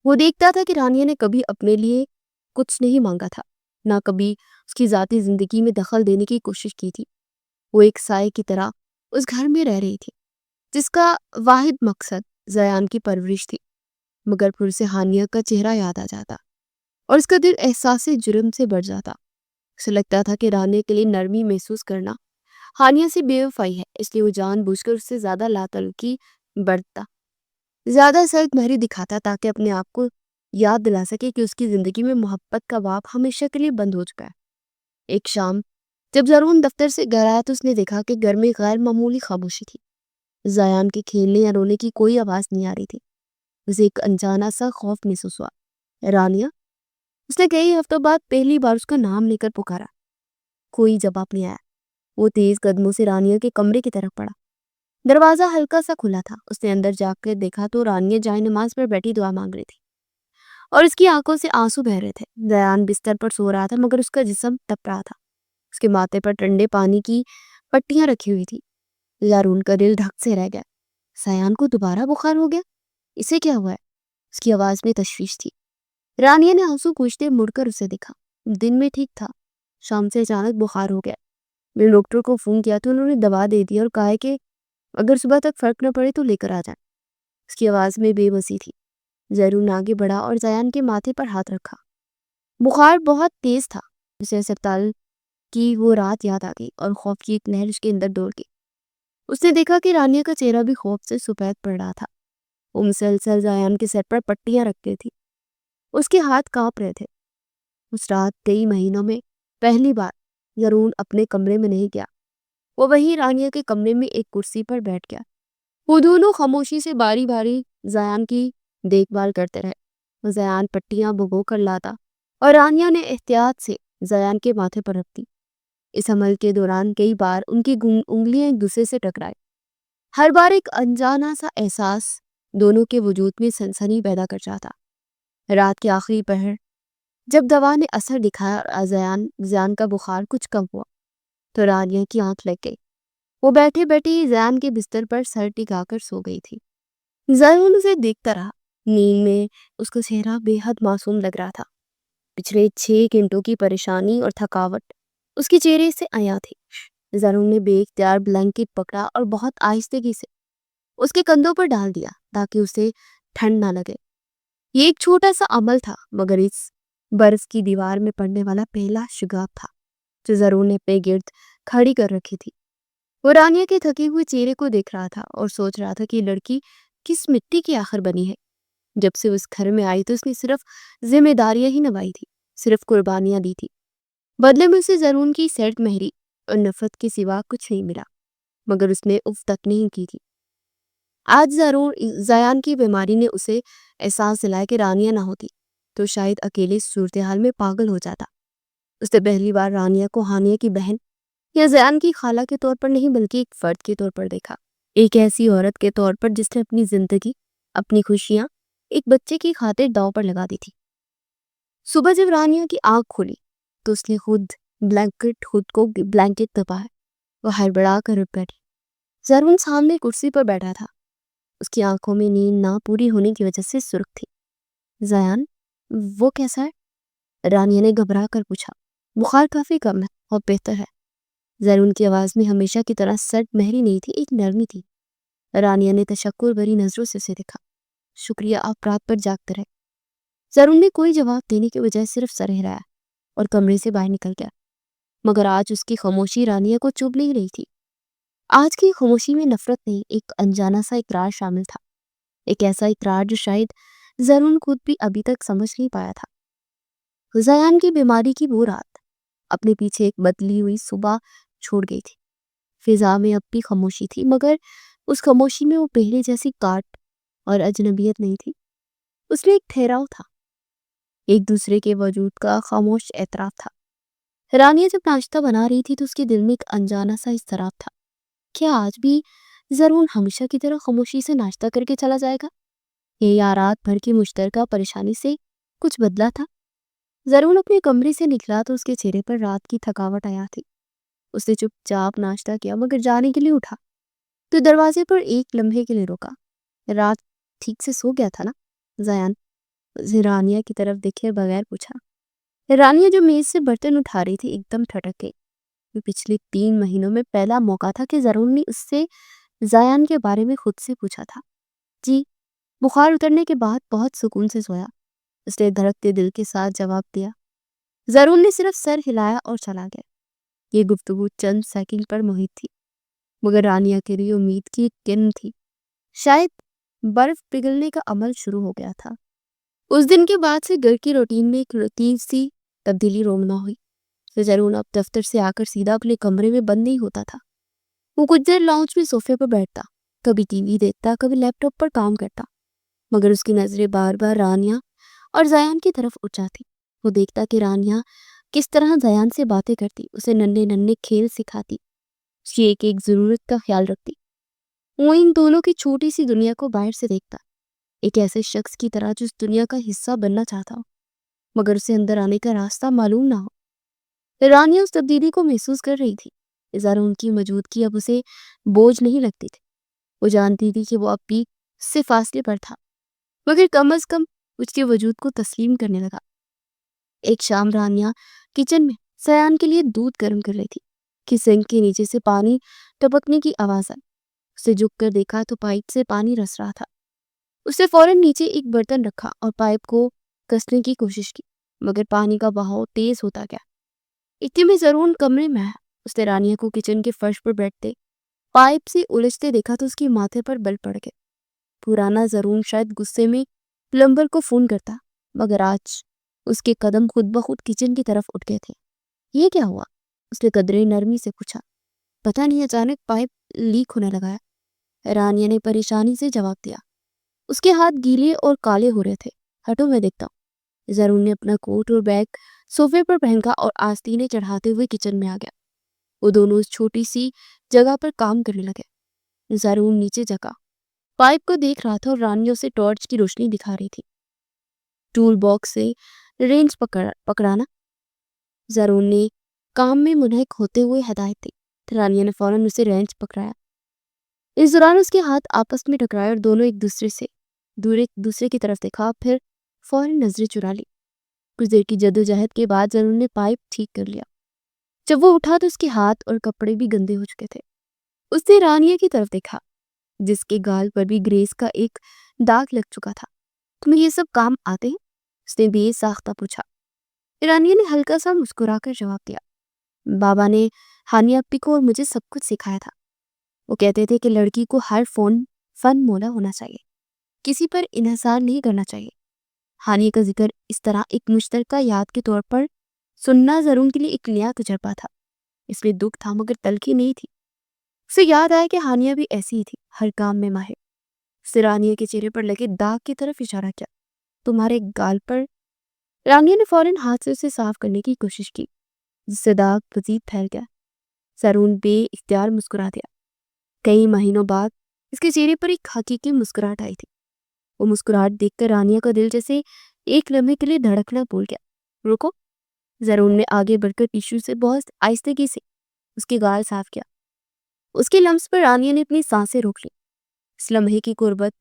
وہ دیکھتا تھا کہ رانیہ نے کبھی اپنے لیے کچھ نہیں مانگا تھا، نہ کبھی اس کی ذاتی زندگی میں دخل دینے کی کوشش کی تھی۔ وہ ایک سائے کی طرح اس گھر میں رہ رہی تھی جس کا واحد مقصد زیان کی پرورش تھی، مگر پھر سے ہانیہ کا چہرہ یاد آ جاتا اور اس کا دل احساس جرم سے بھر جاتا۔ اسے لگتا تھا کہ رانیہ کے لیے نرمی محسوس کرنا ہانیہ سے بے وفائی ہے، اس لیے وہ جان بوجھ کر اس سے زیادہ لاتعلقی برتتا، زیادہ سخت مہری دکھاتا تاکہ اپنے آپ کو یاد دلا سکے کہ اس کی زندگی میں محبت کا باب ہمیشہ کے لیے بند ہو چکا ہے۔ ایک شام جب زرون دفتر سے گھر آیا تو اس نے دیکھا کہ گھر میں غیر معمولی خاموشی تھی۔ زیان کے کھیلنے یا رونے کی کوئی آواز نہیں آ رہی تھی۔ اسے ایک انجانا سا خوف محسوس ہوا۔ رانیہ، اس نے کئی ہفتوں بعد پہلی بار اس کا نام لے کر پکارا۔ کوئی جواب نہیں آیا۔ وہ تیز قدموں سے رانیہ کے کمرے کی طرف پڑا۔ دروازہ ہلکا سا کھلا تھا۔ اس نے اندر جا کر دیکھا تو رانیہ جائے نماز پر بیٹھی دعا مانگ رہی تھی اور اس کی آنکھوں سے آنسو بہہ رہے تھے۔ زیان بستر پر سو رہا تھا مگر اس کا جسم تپ رہا تھا۔ اس کے ماتھے پر ٹھنڈے پانی کی پٹیاں رکھی ہوئی تھی۔ زرون کا دل دھک سے رہ گیا۔ زیان کو دوبارہ بخار ہو گیا؟ اسے کیا ہوا ہے؟ اس کی آواز میں تشویش تھی۔ رانیہ نے آنسو پوچھتے مڑ کر اسے دیکھا۔ دن میں ٹھیک تھا، شام سے اچانک بخار ہو گیا۔ میں نے ڈاکٹر کو فون کیا تو انہوں نے دوا دے دی اور کہا کہ اگر صبح تک فرق نہ پڑے تو لے کر آ جائیں۔ اس کی آواز میں بے بسی تھی۔ زرون آگے بڑھا اور زیان کے ماتھے پر ہاتھ رکھا۔ بخار بہت تیز تھا۔ اسے اسپتال کی وہ رات یاد آ گئی اور خوف کی ایک لہر اس کے اندر دوڑ گئی۔ اس نے دیکھا کہ رانیہ کا چہرہ بھی خوف سے سفید پڑ رہا تھا۔ وہ مسلسل زیان کے سر پر پٹیاں رکھتی تھی۔ اس کے ہاتھ کانپ رہے تھے۔ اس رات کئی مہینوں میں پہلی بار زرون اپنے کمرے میں نہیں گیا۔ وہ وہیں رانیہ کے کمرے میں ایک کرسی پر بیٹھ گیا۔ وہ دونوں خاموشی سے باری باری زیان کی دیکھ بھال کرتے رہے۔ وہ زیان پٹیاں بھگو کر لاتا اور رانیہ نے احتیاط سے زیان کے ماتھے پر رکھتی۔ اس عمل کے دوران کئی بار ان کی انگلیاں ایک دوسرے سے ٹکرائے۔ ہر بار ایک انجانا سا احساس دونوں کے وجود میں سنسنی پیدا کر جاتا۔ رات کے آخری پہر جب دوا نے اثر دکھایا اور زیان کا بخار کچھ کم ہوا تو رانیہ کی آنکھ لگ گئی۔ وہ بیٹھے بیٹھے زیان کے بستر پر سر ٹکا کر سو گئی تھی۔ زرون اسے دیکھتا رہا۔ نیند میں اس کا چہرہ بے حد معصوم لگ رہا تھا۔ پچھلے 6 گھنٹوں کی پریشانی اور تھکاوٹ اس کے چہرے سے عیاں تھی۔ زرون نے بے اختیار بلینکٹ پکڑا اور بہت آہستگی سے اس کے کندھوں پر ڈال دیا تاکہ اسے ٹھنڈ نہ لگے۔ یہ ایک چھوٹا سا عمل تھا مگر اس برف کی دیوار میں پڑنے والا پہلا شگاف تھا جو زرون نے اپنے گرد کھڑی کر رکھی تھی۔ وہ رانیہ کے تھکے ہوئے چہرے کو دیکھ رہا تھا اور سوچ رہا تھا کہ یہ لڑکی کس مٹی کی آخر بنی ہے۔ جب سے اس گھر میں آئی تو اس نے صرف ذمہ داریاں ہی نبھائی تھی، صرف قربانیاں دی تھی۔ بدلے میں اسے زرون کی سرد مہری اور نفرت کے سوا کچھ نہیں ملا، مگر اس نے اف تک نہیں کی تھی۔ آج زیان کی بیماری نے اسے احساس دلایا کہ رانیہ نہ ہوتی تو شاید اکیلے صورتحال میں پاگل ہو جاتا۔ اس نے پہلی بار رانیہ کو ہانیہ کی بہن یا زیان کی خالہ کے طور پر نہیں بلکہ ایک فرد کے طور پر دیکھا، ایک ایسی عورت کے طور پر جس نے اپنی زندگی، اپنی خوشیاں ایک بچے کی خاطر داؤ پر لگا دی تھی۔ صبح جب رانیہ کی آنکھ کھلی تو اس نے خود کو بلینکٹ دبایا۔ وہ ہڑبڑا کر اٹھ بیٹھی۔ زرون سامنے کرسی پر بیٹھا تھا۔ اس کی آنکھوں میں نیند نہ پوری ہونے کی وجہ سے سرخ تھی۔ زیان، وہ کیسا ہے؟ رانیہ نے گھبرا کر پوچھا۔ بخار کافی کم ہے اور بہتر ہے۔ زرون کی آواز میں ہمیشہ کی طرح سرد مہری نہیں تھی، ایک نرمی تھی۔ رانیہ نے تشکر بھری نظروں سے اسے دیکھا۔ شکریہ، آپ رات پر جاگتے رہے۔ زرون نے کوئی جواب دینے کے بجائے صرف سر ہلایا اور کمرے سے باہر نکل گیا، مگر آج اس کی خاموشی رانیہ کو چبھ نہیں رہی تھی۔ آج کی خاموشی میں نفرت نہیں، ایک انجانا سا اقرار شامل تھا، ایک ایسا اقرار جو شاید زرون خود بھی ابھی تک سمجھ نہیں پایا تھا۔ زیان کی بیماری کی وہ رات اپنے پیچھے ایک بدلی ہوئی صبح چھوڑ گئی تھی۔ فضا میں اب بھی خاموشی تھی مگر اس خاموشی میں وہ پہلے جیسی کاٹ اور اجنبیت نہیں تھی۔ اس میں ایک ٹھہراؤ تھا، ایک دوسرے کے وجود کا خاموش اعتراف تھا۔ رانیہ جب ناشتہ بنا رہی تھی تو اس کے دل میں ایک انجانا سا اضطراب تھا. کیا آج بھی زرون ہمیشہ کی طرح خاموشی سے ناشتہ کر کے چلا جائے گا؟ یا رات بھر کی مشترکہ پریشانی سے کچھ بدلا تھا؟ زرون اپنے کمرے سے نکلا تو اس کے چہرے پر رات کی تھکاوٹ آیا تھی. اس نے چپ چاپ ناشتہ کیا مگر جانے کے لیے اٹھا تو دروازے پر ایک لمحے کے لیے رکا. رات ٹھیک سے سو گیا تھا نا؟ زیان رانیہ کی طرف دیکھے بغیر پوچھا. رانیہ جو میز سے برتن اٹھا رہی تھی ایک دم ٹھٹک گئی. پچھلے 3 مہینوں میں پہلا موقع تھا کہ زرون نے اس سے زیان کے بارے میں خود سے پوچھا تھا. جی، بخار اترنے کے بعد بہت سکون سے سویا، اس نے دھڑکتے دل کے ساتھ جواب دیا. زرون نے صرف سر ہلایا اور چلا گیا. یہ گفتگو چند سیکنڈ پر محیط تھی مگر رانیہ کے لیے امید کی ایک کرن تھی. شاید برف پگھلنے کا عمل شروع ہو گیا تھا. اس دن کے بعد سے گھر کی روٹین میں ایک لطیف سی تبدیلی رونما ہوئی. زرون اب دفتر سے آ کر سیدھا اپنے کمرے میں بند نہیں ہوتا تھا. وہ کچھ دیر لاؤنج میں صوفے پر بیٹھتا، کبھی ٹی وی دیکھتا، کبھی لیپ ٹاپ پر کام کرتا، مگر اس کی نظریں بار بار رانیہ اور زیان کی طرف اٹھ جاتی. وہ دیکھتا کہ رانیہ کس طرح زیان سے باتیں کرتی، اسے ننھے ننھے کھیل سکھاتی، اس کی ایک ایک ضرورت کا خیال رکھتی. وہ ان دونوں کی چھوٹی سی دنیا کو باہر سے دیکھتا، ایک ایسے شخص کی طرح جو اس دنیا کا حصہ بننا چاہتا ہو مگر اسے اندر آنے کا راستہ معلوم نہ ہو. رانیہ اس تبدیلی کو محسوس کر رہی تھی. زرون کی موجودگی اب اسے بوجھ نہیں لگتی تھی. وہ جانتی تھی کہ وہ اب بھی اس سے فاصلے پر تھا مگر کم از کم اس کے وجود کو تسلیم کرنے لگا. ایک شام رانیہ کچن میں زیان کے لیے دودھ گرم کر رہی تھی کہ سنک کے نیچے سے پانی ٹپکنے کی آواز آئی. اسے جھک کر دیکھا تو پائپ سے پانی رس رہا تھا. اس نے فوراً نیچے ایک برتن رکھا اور پائپ کو کسنے کی کوشش کی مگر پانی کا بہاؤ تیز ہوتا گیا. اتنے میں زرون کمرے میں آیا. اس نے رانیہ کو کچن کے فرش پر بیٹھتے پائپ سے الجھتے دیکھا تو اس کے ماتھے پر بل پڑ گئے. پرانا زرون شاید غصے میں پلمبر کو فون کرتا مگر آج اس کے قدم خود بخود کچن کی طرف اٹھ گئے تھے. یہ کیا ہوا؟ اس نے قدرے نرمی سے پوچھا. پتہ نہیں، اچانک پائپ لیک ہونے لگا ہے، رانیہ نے پریشانی سے جواب دیا. اس کے ہاتھ گیلے اور کالے ہو رہے تھے. ہٹو میں دیکھتا ہوں. زرون نے اپنا کوٹ اور بیگ صوفے پر پہنکا اور آستینے چڑھاتے ہوئے کچن میں آ گیا. وہ دونوں اس چھوٹی سی جگہ پر کام کرنے لگے. زرون نیچے جگہ پائپ کو دیکھ رہا تھا اور رانیہ اسے ٹارچ کی روشنی دکھا رہی تھی. ٹول باکس سے رینچ پکڑانا. زرون نے کام میں منہک ہوتے ہوئے ہدایت دی. رانیہ نے فوراً اسے رینچ پکڑایا. اس دوران اس کے ہاتھ آپس میں ٹکرائے اور دونوں ایک دوسرے کی طرف دیکھا، پھر فوراً نظریں چرا لی. کچھ دیر کی جدوجہد کے بعد زرون نے پائپ ٹھیک کر لیا. جب وہ اٹھا تو اس کے ہاتھ اور کپڑے بھی گندے ہو چکے تھے. اس نے رانیہ کی طرف دیکھا جس کے گال پر بھی گریس کا ایک داغ لگ چکا تھا. تمہیں یہ سب کام آتے ہیں؟ اس نے بے ساختہ پوچھا. رانیہ نے ہلکا سا مسکرا کر جواب دیا. بابا نے ہانیہ اپی کو اور مجھے سب کچھ سکھایا تھا. وہ کہتے تھے کہ لڑکی کو ہر فن مولا ہونا چاہیے، کسی پر انحصار نہیں کرنا چاہیے. ہانیہ کا ذکر اس طرح ایک مشترکہ یاد کے طور پر سننا زرون کے لیے ایک نیا تجربہ تھا. اس میں دکھ تھا مگر تلخی نہیں تھی. اسے یاد آیا کہ ہانیہ بھی ایسی ہی تھی، ہر کام میں ماہر. اس نے رانیہ کے چہرے پر لگے داغ کی طرف اشارہ کیا. تمہارے گال پر. رانیہ نے فوراً ہاتھ سے اسے صاف کرنے کی کوشش کی جس سے داغ مزید پھیل گیا. زرون بے اختیار مسکرا دیا. کئی مہینوں بعد اس کے چہرے پر ایک حقیقی مسکراہٹ آئی تھی. وہ مسکراہٹ دیکھ کر رانیہ کا دل جیسے ایک لمحے کے لیے دھڑکنا بھول گیا. رکو. زرون نے آگے بڑھ کر ٹیشو سے بہت آہستگی سے اس کے گال صاف کیا. اس کے لمس پر رانیہ نے اپنی سانسیں روک لی. اس لمحے کی قربت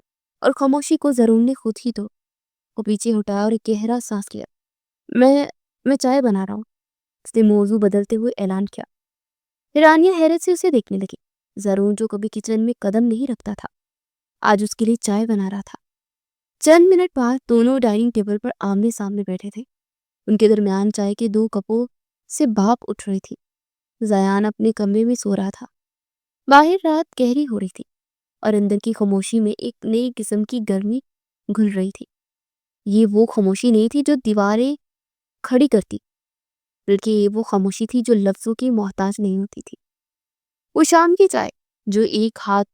اور خاموشی کو زرون نے خود ہی تو وہ پیچھے ہٹایا اور ایک گہرا سانس لیا. میں چائے بنا رہا ہوں. اس نے موضوع بدلتے ہوئے اعلان کیا. رانیہ حیرت سے اسے دیکھنے لگی. زرون جو کبھی کچن میں قدم نہیں رکھتا تھا آج اس کے لیے چائے بنا رہا تھا. چند منٹ بعد دونوں ڈائننگ ٹیبل پر آمنے سامنے بیٹھے تھے. ان کے درمیان چائے کے 2 کپوں سے بھاپ اٹھ رہی تھی. زیان اپنے کمرے میں سو رہا تھا. باہر رات گہری ہو رہی تھی اور اندر کی خاموشی میں ایک نئی قسم کی گرمی گھل رہی تھی. یہ وہ خاموشی نہیں تھی جو دیواریں کھڑی کرتی بلکہ یہ وہ خاموشی تھی جو لفظوں کی محتاج نہیں ہوتی تھی. وہ شام کی چائے جو ایک ہاتھ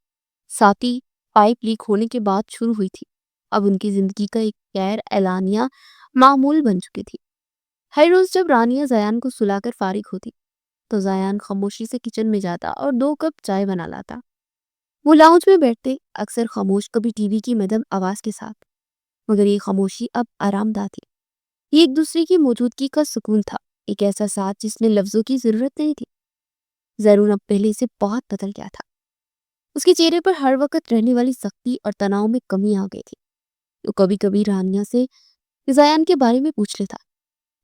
ساتھی پائپ لیک ہونے کے بعد شروع ہوئی تھی اب ان کی زندگی کا ایک غیر اعلانیہ معمول بن چکی تھی. ہر روز جب رانیہ زیان کو سلا کر فارغ ہوتی تو زیان خاموشی سے کچن میں جاتا اور 2 کپ چائے بنا لاتا۔ وہ لاؤنج میں بیٹھتے، اکثر خاموش، کبھی ٹی وی کی مدھم آواز کے ساتھ، مگر یہ خاموشی اب آرام دہ تھی۔ یہ ایک دوسرے کی موجودگی کا سکون تھا، ایک ایسا ساتھ جس میں لفظوں کی ضرورت نہیں تھی۔ زرون اب پہلے سے بہت بدل گیا تھا۔ اس کے چہرے پر ہر وقت رہنے والی سختی اور تناؤ میں کمی آ گئی تھی۔ وہ کبھی کبھی رانیہ سے زیان کے بارے میں پوچھ لیتا،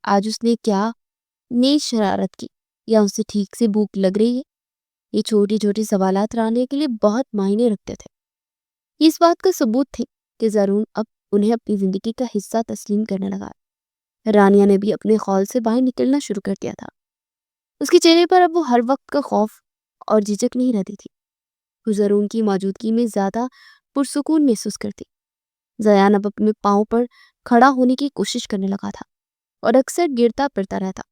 آج اس نے کیا نئی شرارت کی، یا اسے ٹھیک سے بھوک لگ رہی ہے۔ یہ چھوٹی چھوٹی سوالات رانیہ کے لیے بہت معنی رکھتے تھے۔ یہ اس بات کا ثبوت تھے کہ زرون اب انہیں اپنی زندگی کا حصہ تسلیم کرنے لگا۔ رانیہ نے بھی اپنے خول سے باہر نکلنا شروع کر دیا تھا۔ اس کے چہرے پر اب وہ ہر وقت کا خوف اور جھجک نہیں رہتی تھی۔ وہ زرون کی موجودگی میں زیادہ پرسکون محسوس کرتی۔ زیان اب اپنے پاؤں پر کھڑا ہونے کی کوشش کرنے لگا تھا اور اکثر گرتا پڑتا رہتا۔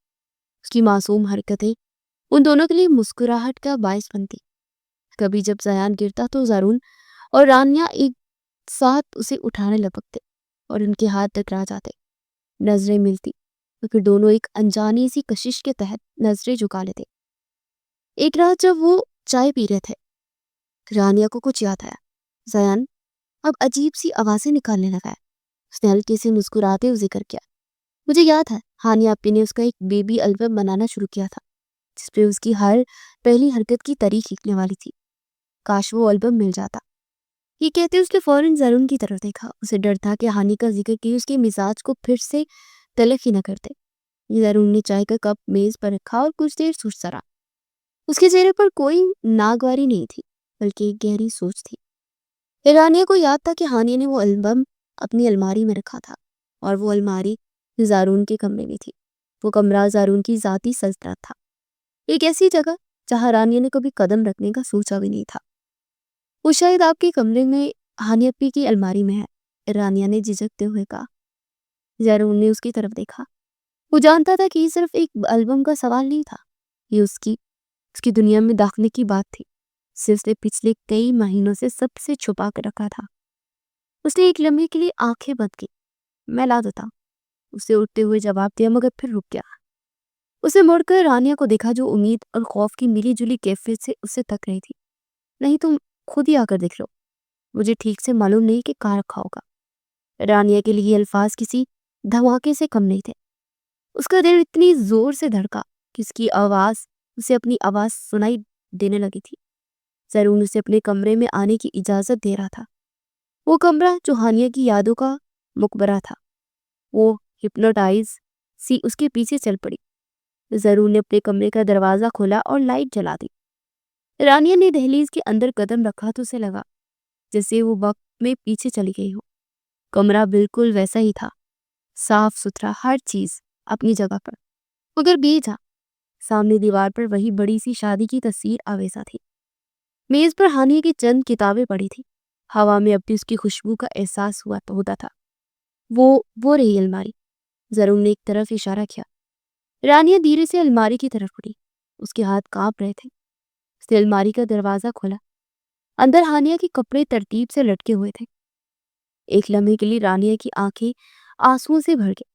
اس کی معصوم حرکتیں ان دونوں کے لیے مسکراہٹ کا باعث بنتی۔ کبھی جب زیان گرتا تو زرون اور رانیہ ایک ساتھ اسے اٹھانے لپکتے اور ان کے ہاتھ ٹکرا جاتے۔ نظریں ملتی تو پھر دونوں ایک انجانی سی کشش کے تحت نظریں جھکا لیتے۔ ایک رات جب وہ چائے پی رہے تھے، رانیہ کو کچھ یاد آیا۔ زیان اب عجیب سی آوازیں نکالنے لگا ہے۔ اس نے ہلکے سے مسکراتے ہوئے ذکر کیا، مجھے یاد ہے ہانیہ آپی نے اس کا ایک بیبی البم بنانا شروع کیا تھا، جس پہ اس کی ہر پہلی حرکت کی تاریخ لکھنے والی تھی۔ کاش وہ البم مل جاتا۔ یہ کہتے اس نے فوراً زرون کی طرف دیکھا۔ اسے ڈر تھا کہ ہانی کا ذکر کی اس کے مزاج کو پھر سے تلخ ہی نہ کرتے۔ زرون نے چائے کا کپ میز پر رکھا اور کچھ دیر سوچتا رہا۔ اس کے چہرے پر کوئی ناگواری نہیں تھی، بلکہ ایک گہری سوچ تھی۔ رانیہ کو یاد تھا کہ ہانی نے وہ البم اپنی الماری میں رکھا تھا، اور وہ الماری زارون کے کمرے میں تھی۔ وہ کمرہ زارون کی ذاتی سلطنت تھا، ایک ایسی جگہ جہاں رانیہ نے کبھی قدم رکھنے کا سوچا بھی نہیں تھا۔ وہ شاید آپ کے کمرے میں ہانی اپی کی الماری میں ہے، رانیہ نے جھجکتے ہوئے کہا۔ زارون نے اس کی طرف دیکھا۔ وہ جانتا تھا کہ یہ صرف ایک البم کا سوال نہیں تھا، یہ اس کی دنیا میں داخلے کی بات تھی، صرف نے پچھلے کئی مہینوں سے سب سے چھپا کر رکھا تھا۔ اس نے ایک لمحے کے لیے آنکھیں بند کی۔ میں لا دیتا ہوں، اسے اٹھتے ہوئے جواب دیا، مگر پھر رک گیا۔ اسے مڑ کر رانیہ کو دیکھا جو امید اور خوف کی ملی جلی کیفیت سے اسے تک رہی تھی۔ نہیں، تم خود ہی آ کر دیکھ لو، مجھے ٹھیک سے معلوم نہیں کہ کہاں رکھا ہوگا۔ رانیہ کے لیے الفاظ کسی دھماکے سے کم نہیں تھے۔ اس کا دل اتنی زور سے دھڑکا کہ اس کی آواز اسے اپنی آواز سنائی دینے لگی تھی۔ زرون اسے اپنے کمرے میں آنے کی اجازت دے رہا تھا۔ وہ کمرہ جو ہانیہ کی یادوں کا مقبرہ تھا، وہ ہپنوٹائز سی اس کے پیچھے چل پڑی۔ زرون نے اپنے کمرے کا دروازہ کھولا اور لائٹ جلا دی۔ رانیہ نے دہلیز کے اندر قدم رکھا تو اسے لگا جیسے وہ وقت میں پیچھے چلی گئی ہو۔ کمرہ بالکل ویسا ہی تھا، صاف ستھرا، ہر چیز اپنی جگہ پر، مگر بے جا۔ سامنے دیوار پر وہی بڑی سی شادی کی تصویر آویزہ تھی۔ میز پر ہانیہ کی چند کتابیں پڑی تھی۔ ہوا میں اب بھی اس کی خوشبو کا احساس ہوتا تھا۔ وہ رہی الماری۔ زرون نے ایک طرف اشارہ کیا۔ رانیہ دھیرے سے الماری کی طرف اڑی۔ اس کے ہاتھ کانپ رہے تھے۔ اس نے الماری کا دروازہ کھولا۔ اندر ہانیہ کے کپڑے ترتیب سے لٹکے ہوئے تھے۔ ایک لمحے کے لیے رانیہ کی آنکھیں آنسوؤں سے بھر گئی۔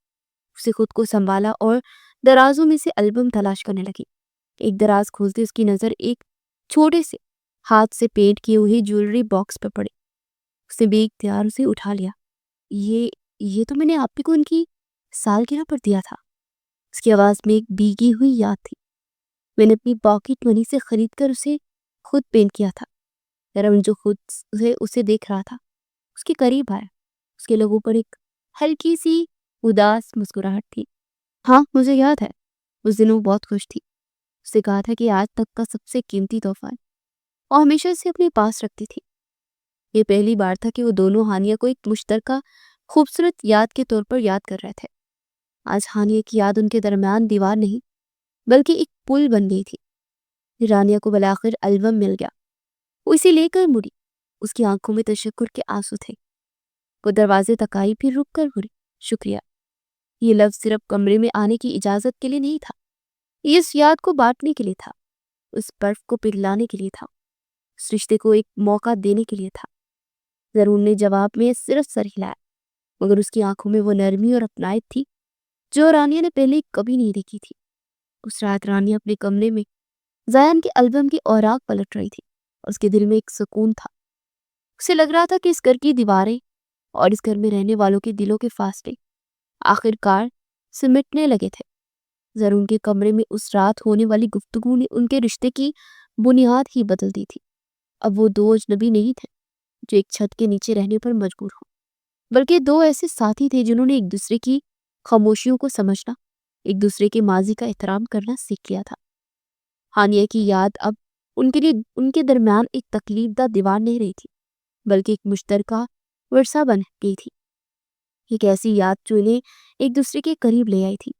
اسے خود کو سنبھالا اور درازوں میں سے البم تلاش کرنے لگی۔ ایک دراز کھولتے اس کی نظر ایک چھوٹے سے ہاتھ سے پینٹ کیے ہوئے جیولری باکس پر پڑی۔ اس نے بے اختیار اسے اٹھا لیا۔ یہ تو میں نے آپ ہی کو ان کی سالگرہ پر دیا تھا۔ اس کی آواز میں ایک بھیگی ہوئی یاد تھی۔ میں نے اپنی پاکٹ منی سے خرید کر اسے خود پینٹ کیا تھا۔ رون جو خود سے اسے دیکھ رہا تھا اس کے قریب آیا۔ اس کے لبوں پر ایک ہلکی سی اداس مسکراہٹ تھی۔ ہاں، مجھے یاد ہے، اس دن وہ بہت خوش تھی۔ اس نے کہا تھا کہ آج تک کا سب سے قیمتی تحفہ ہے اور ہمیشہ اسے اپنے پاس رکھتی تھی۔ یہ پہلی بار تھا کہ وہ دونوں ہانیہ کو ایک مشترکہ خوبصورت یاد کے طور پر یاد کر رہے تھے۔ آج ہانیہ کی یاد ان کے درمیان دیوار نہیں بلکہ ایک پل بن گئی تھی۔ رانیہ کو بالآخر البم مل گیا۔ وہ اسے لے کر مڑی۔ اس کی آنکھوں میں تشکر کے آنسو تھے۔ وہ دروازے تک آئی، پھر رک کر بولی، شکریہ۔ یہ لفظ صرف کمرے میں آنے کی اجازت کے لیے نہیں تھا، یہ اس یاد کو بانٹنے کے لیے تھا، اس برف کو پگھلانے کے لیے تھا، اس رشتے کو ایک موقع دینے کے لیے تھا۔ زرون نے جواب میں صرف سر ہلایا، مگر اس کی آنکھوں میں وہ نرمی اور اپنائیت تھی جو رانیہ نے پہلے کبھی نہیں دیکھی تھی۔ اس رات رانیہ اپنے کمرے میں زیان کے البم کی اوراق پلٹ رہی تھی اور اس کے دل میں ایک سکون تھا۔ اسے لگ رہا تھا کہ اس گھر کی دیواریں اور اس گھر میں رہنے والوں کے دلوں کے فاصلے آخر کار سمٹنے لگے تھے۔ زرون کے کمرے میں اس رات ہونے والی گفتگو نے ان کے رشتے کی بنیاد ہی بدل دی تھی۔ اب وہ دو اجنبی نہیں تھے جو ایک چھت کے نیچے رہنے پر مجبور ہوں، بلکہ دو ایسے ساتھی تھے جنہوں نے ایک دوسرے کی خاموشیوں کو سمجھنا، ایک دوسرے کے ماضی کا احترام کرنا سیکھ لیا تھا۔ ہانیہ کی یاد اب ان کے لیے ان کے درمیان ایک تکلیف دہ دیوار نہیں رہی تھی، بلکہ ایک مشترکہ ورثہ بن گئی تھی۔ ایک ایسی یاد جو انہیں ایک دوسرے کے قریب لے آئی تھی۔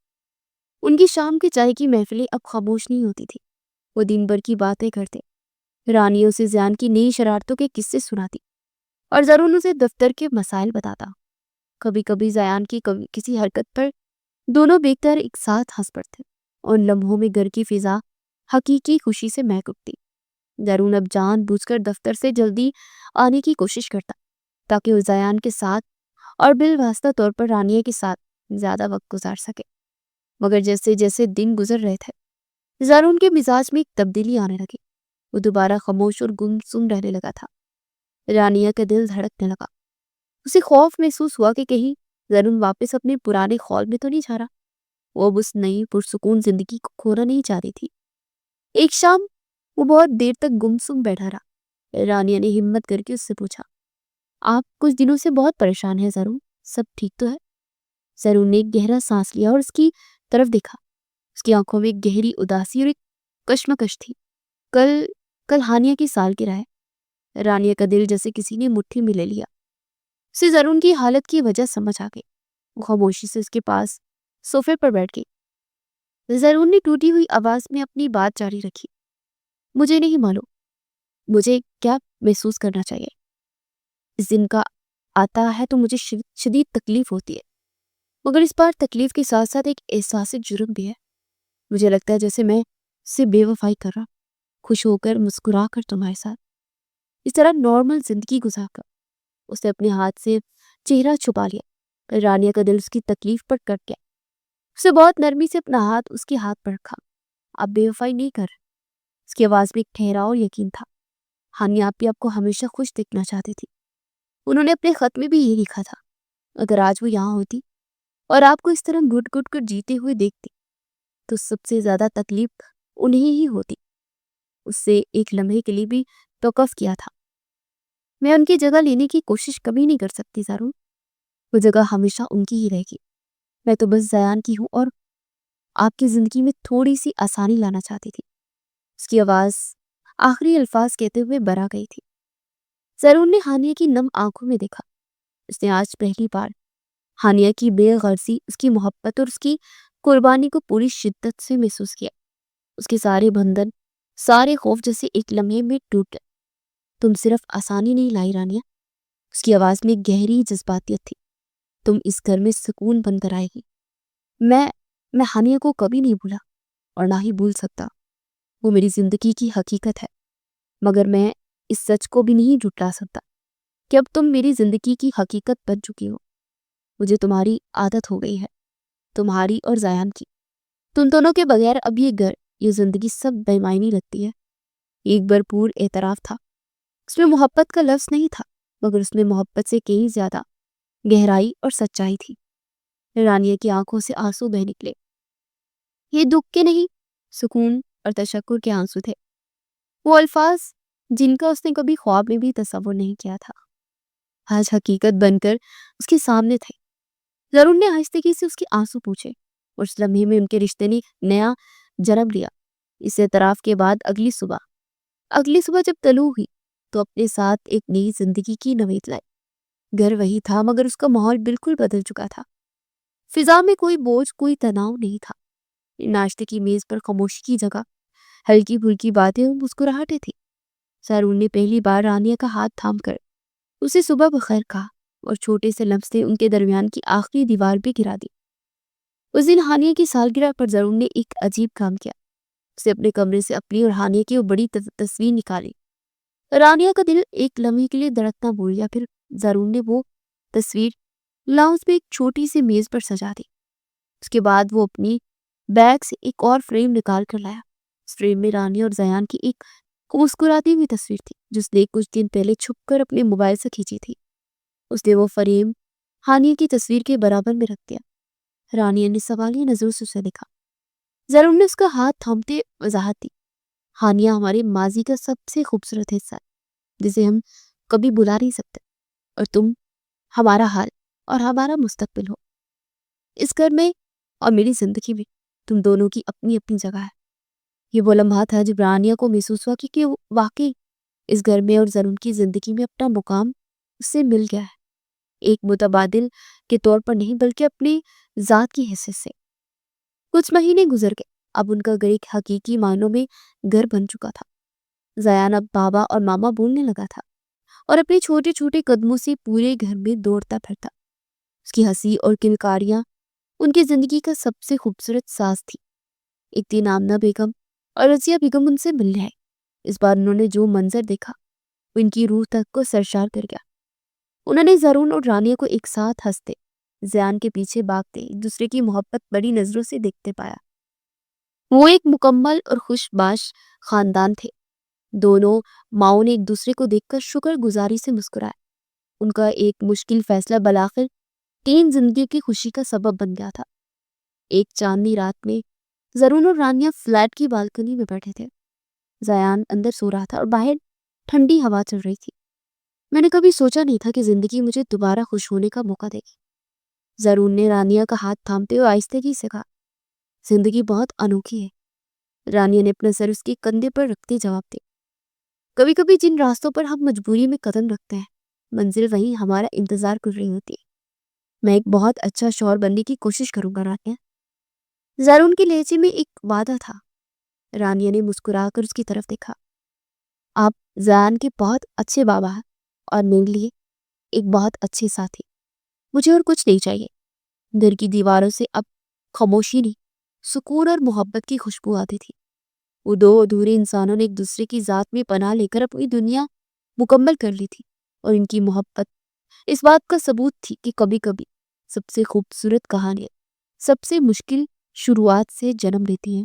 ان کی شام کی چائے کی محفلیں اب خاموش نہیں ہوتی تھی، وہ دن بھر کی باتیں کرتے، رانیہ اسے زیان کی نئی شرارتوں کے قصے سناتی اور ضرور اسے دفتر کے مسائل بتاتا۔ کبھی کبھی زیان کی کسی حرکت پر دونوں بیک کر ایک ساتھ ہنس پڑتے۔ ان لمحوں میں گھر کی فضا حقیقی خوشی سے مہک اٹھتی۔ ضرور اب جان بوجھ کر دفتر سے جلدی آنے کی کوشش کرتا تاکہ وہ زیان کے ساتھ اور بالواسطہ طور پر رانیہ کے ساتھ زیادہ وقت گزار سکے۔ مگر جیسے جیسے دن گزر رہے تھے زارون کے مزاج میں ایک تبدیلی آنے لگی۔ وہ دوبارہ خاموش اور گمسم رہنے لگا تھا۔ رانیہ کا دل دھڑکنے لگا۔ اسے خوف محسوس ہوا کہ کہیں زارون واپس اپنے پرانے خول میں تو نہیں جا رہا۔ وہ اب اس نئی پرسکون زندگی کو کھونا نہیں چاہ رہی تھی۔ ایک شام وہ بہت دیر تک گمسم بیٹھا رہا۔ رانیہ نے ہمت کر کے اس سے پوچھا، آپ کچھ دنوں سے بہت پریشان ہیں زارون، سب ٹھیک تو ہے؟ زارون نے ایک گہرا سانس لیا اور اس کی طرف دیکھا۔ اس کی آنکھوں میں ایک گہری اداسی اور ایک کشمکش تھی۔ کل ہانیہ کی سالگرہ ہے۔ رانیہ کا دل جیسے کسی نے مٹھی میں لے لیا۔ اسے زارون کی حالت کی وجہ سمجھ آ گئی۔ وہ خاموشی سے اس کے پاس صوفے پر بیٹھ گئی۔ زارون نے ٹوٹی ہوئی آواز میں اپنی بات جاری رکھی، مجھے نہیں معلوم مجھے کیا محسوس کرنا چاہیے۔ اس دن کا آتا ہے تو مجھے شدید تکلیف ہوتی ہے، مگر اس بار تکلیف کے ساتھ ساتھ ایک احساس جرم بھی ہے۔ مجھے لگتا ہے جیسے میں اس سے بے وفائی کر رہا، خوش ہو کر مسکرا کر تمہارے ساتھ اس طرح نارمل زندگی گزار کر۔ اس نے اپنے ہاتھ سے چہرہ چھپا لیا۔ رانیہ کا دل اس کی تکلیف پر کٹ گیا۔ اسے بہت نرمی سے اپنا ہاتھ اس کے ہاتھ پر رکھا۔ آپ بے وفائی نہیں کر رہے۔ اس کی آواز میں ایک ٹھہراؤ اور یقین تھا۔ ہانیہ آپ کو ہمیشہ خوش دیکھنا چاہتی تھی۔ انہوں نے اپنے خط میں بھی یہ لکھا تھا، اگر آج وہ یہاں ہوتی اور آپ کو اس طرح گھٹ گھٹ کر جیتے ہوئے دیکھتی تو سب سے زیادہ تکلیف انہیں ہی ہوتی۔ اس سے ایک لمحے کے لیے بھی توقف کیا تھا۔ میں ان کی جگہ لینے کی کوشش کبھی نہیں کر سکتی زارون، وہ جگہ ہمیشہ ان کی ہی رہے گی۔ میں تو بس زیان کی ہوں اور آپ کی زندگی میں تھوڑی سی آسانی لانا چاہتی تھی۔ اس کی آواز آخری الفاظ کہتے ہوئے برا گئی تھی۔ زارون نے ہانیہ کی نم آنکھوں میں دیکھا۔ اس نے آج پہلی بار ہانیہ کی بے غرضی، اس کی محبت اور اس کی قربانی کو پوری شدت سے محسوس کیا۔ اس کے سارے بندھن، سارے خوف جیسے ایک لمحے میں ٹوٹ گئے۔ تم صرف آسانی نہیں لائی رانیہ، اس کی آواز میں گہری جذباتیت تھی، تم اس گھر میں سکون بن کر آئے گی۔ میں ہانیہ کو کبھی نہیں بھولا اور نہ ہی بھول سکتا۔ وہ میری زندگی کی حقیقت ہے، مگر میں اس سچ کو بھی نہیں جھٹلا سکتا کہ اب تم میری زندگی کی حقیقت بن چکی ہو۔ مجھے تمہاری عادت ہو گئی ہے، تمہاری اور زیان کی۔ تم دونوں کے بغیر اب یہ گھر، یہ زندگی سب بے معنی لگتی ہے۔ ایک بھرپور اعتراف تھا۔ اس میں محبت کا لفظ نہیں تھا، مگر اس میں محبت سے کہیں زیادہ گہرائی اور سچائی تھی۔ رانیہ کی آنکھوں سے آنسو بہہ نکلے۔ یہ دکھ کے نہیں، سکون اور تشکر کے آنسو تھے۔ وہ الفاظ جن کا اس نے کبھی خواب میں بھی تصور نہیں کیا تھا، آج حقیقت بن کر اس کے سامنے تھے۔ زارون نے آہستگی سے اس کے آنسو پوچھے اور اس لمحے میں ان کے رشتے نے نیا جنم لیا۔ اس اعتراف کے بعد اگلی صبح جب طلوع ہوئی تو اپنے ساتھ ایک نئی زندگی کی نوید لائی۔ گھر وہی تھا، مگر اس کا ماحول بالکل بدل چکا تھا۔ فضا میں کوئی بوجھ، کوئی تناؤ نہیں تھا۔ ناشتے کی میز پر خاموشی کی جگہ ہلکی پھلکی باتیں اور مسکراہٹیں تھی۔ زارون نے پہلی بار رانیہ کا ہاتھ تھام کر اسے صبح بخیر کہا اور چھوٹے سے لمس نے ان کے درمیان کی آخری دیوار بھی گرا دی۔ اس دن ہانیہ کی سالگرہ پر زارون نے ایک عجیب کام کیا۔ اسے اپنے کمرے سے اپنی اور ہانیہ کی وہ بڑی تصویر نکالی۔ رانیہ کا دل ایک لمحے کے لیے دھڑکنا بھول گیا، پھر زارون نے وہ تصویر لاؤنج میں ایک چھوٹی سی میز پر سجا دی۔ اس کے بعد وہ اپنی بیگ سے ایک اور فریم نکال کر لایا. اس فریم میں رانی اور زیان کی ایک مسکراتی ہوئی تصویر تھی جو اس نے کچھ دن پہلے چھپ کر اپنے موبائل سے کھینچی تھی. اس نے وہ فریم ہانیہ کی تصویر کے برابر میں رکھ دیا. رانیہ نے سوالیہ نظروں سے اسے دیکھا. زرون نے اس کا ہاتھ تھامتے وضاحت دی. ہانیہ ہمارے ماضی کا سب سے خوبصورت حصہ ہے جسے ہم کبھی بلا نہیں سکتے، اور تم ہمارا حال اور ہمارا مستقبل ہو. اس گھر میں اور میری زندگی میں تم دونوں کی اپنی اپنی جگہ ہے. یہ وہ لمحہ تھا جب رانیہ کو محسوس ہوا کہ وہ واقعی اس گھر میں اور زرون کی زندگی میں اپنا مقام اس سے مل گیا ہے، ایک متبادل کے طور پر نہیں بلکہ اپنے ذات کی حیثیت سے. کچھ مہینے گزر گئے. اب ان کا گھر ایک حقیقی معنوں میں گھر بن چکا تھا. زیان اب بابا اور ماما بولنے لگا تھا اور اپنے چھوٹے چھوٹے قدموں سے پورے گھر میں دوڑتا پھرتا. اس کی ہنسی اور کلکاریاں ان کی زندگی کا سب سے خوبصورت ساز تھی. ایک دن آمنہ بیگم اور رضیہ بیگم ان سے ملنے آئے. اس بار انہوں نے جو منظر دیکھا وہ ان کی روح تک کو سرشار کر گیا. انہوں نے زرون اور رانیہ کو ایک ساتھ ہنستے، زیان کے پیچھے بھاگتے، ایک دوسرے کی محبت بڑی نظروں سے دیکھتے پایا. وہ ایک مکمل اور خوش باش خاندان تھے. دونوں ماؤں نے ایک دوسرے کو دیکھ کر شکر گزاری سے مسکرایا. ان کا ایک مشکل فیصلہ بالآخر تین زندگی کی خوشی کا سبب بن گیا تھا. ایک چاندنی رات میں زرون اور رانیہ فلیٹ کی بالکنی میں بیٹھے تھے. زیان اندر سو رہا تھا اور باہر ٹھنڈی ہوا چل رہی تھی. میں نے کبھی سوچا نہیں تھا کہ زندگی مجھے دوبارہ خوش ہونے کا موقع دے گی. زرون نے رانیہ کا ہاتھ تھامتے ہوئے آہستگی سے کہا. زندگی بہت انوکھی ہے. رانیہ نے اپنا سر اس کے کندھے پر رکھتے جواب دیا. کبھی کبھی جن راستوں پر ہم مجبوری میں قدم رکھتے ہیں منزل وہیں ہمارا انتظار کر رہی ہوتی ہے. میں ایک بہت اچھا شوہر بننے کی کوشش کروں گا رانیہ. زرون کے لہجے میں ایک وعدہ تھا. رانیہ نے مسکرا کر اس کی طرف دیکھا. آپ زیان کے بہت اچھے بابا ہیں اور میرے لیے ایک بہت اچھے ساتھی. مجھے اور کچھ نہیں چاہیے. گھر کی دیواروں سے اب خاموشی نہیں، سکون اور محبت کی خوشبو آتی تھی. وہ دو ادھورے انسانوں نے ایک دوسرے کی ذات میں پناہ لے کر اپنی دنیا مکمل کر لی تھی، اور ان کی محبت اس بات کا ثبوت تھی کہ کبھی کبھی سب سے خوبصورت کہانیاں سب سے مشکل شروعات سے جنم لیتی ہیں.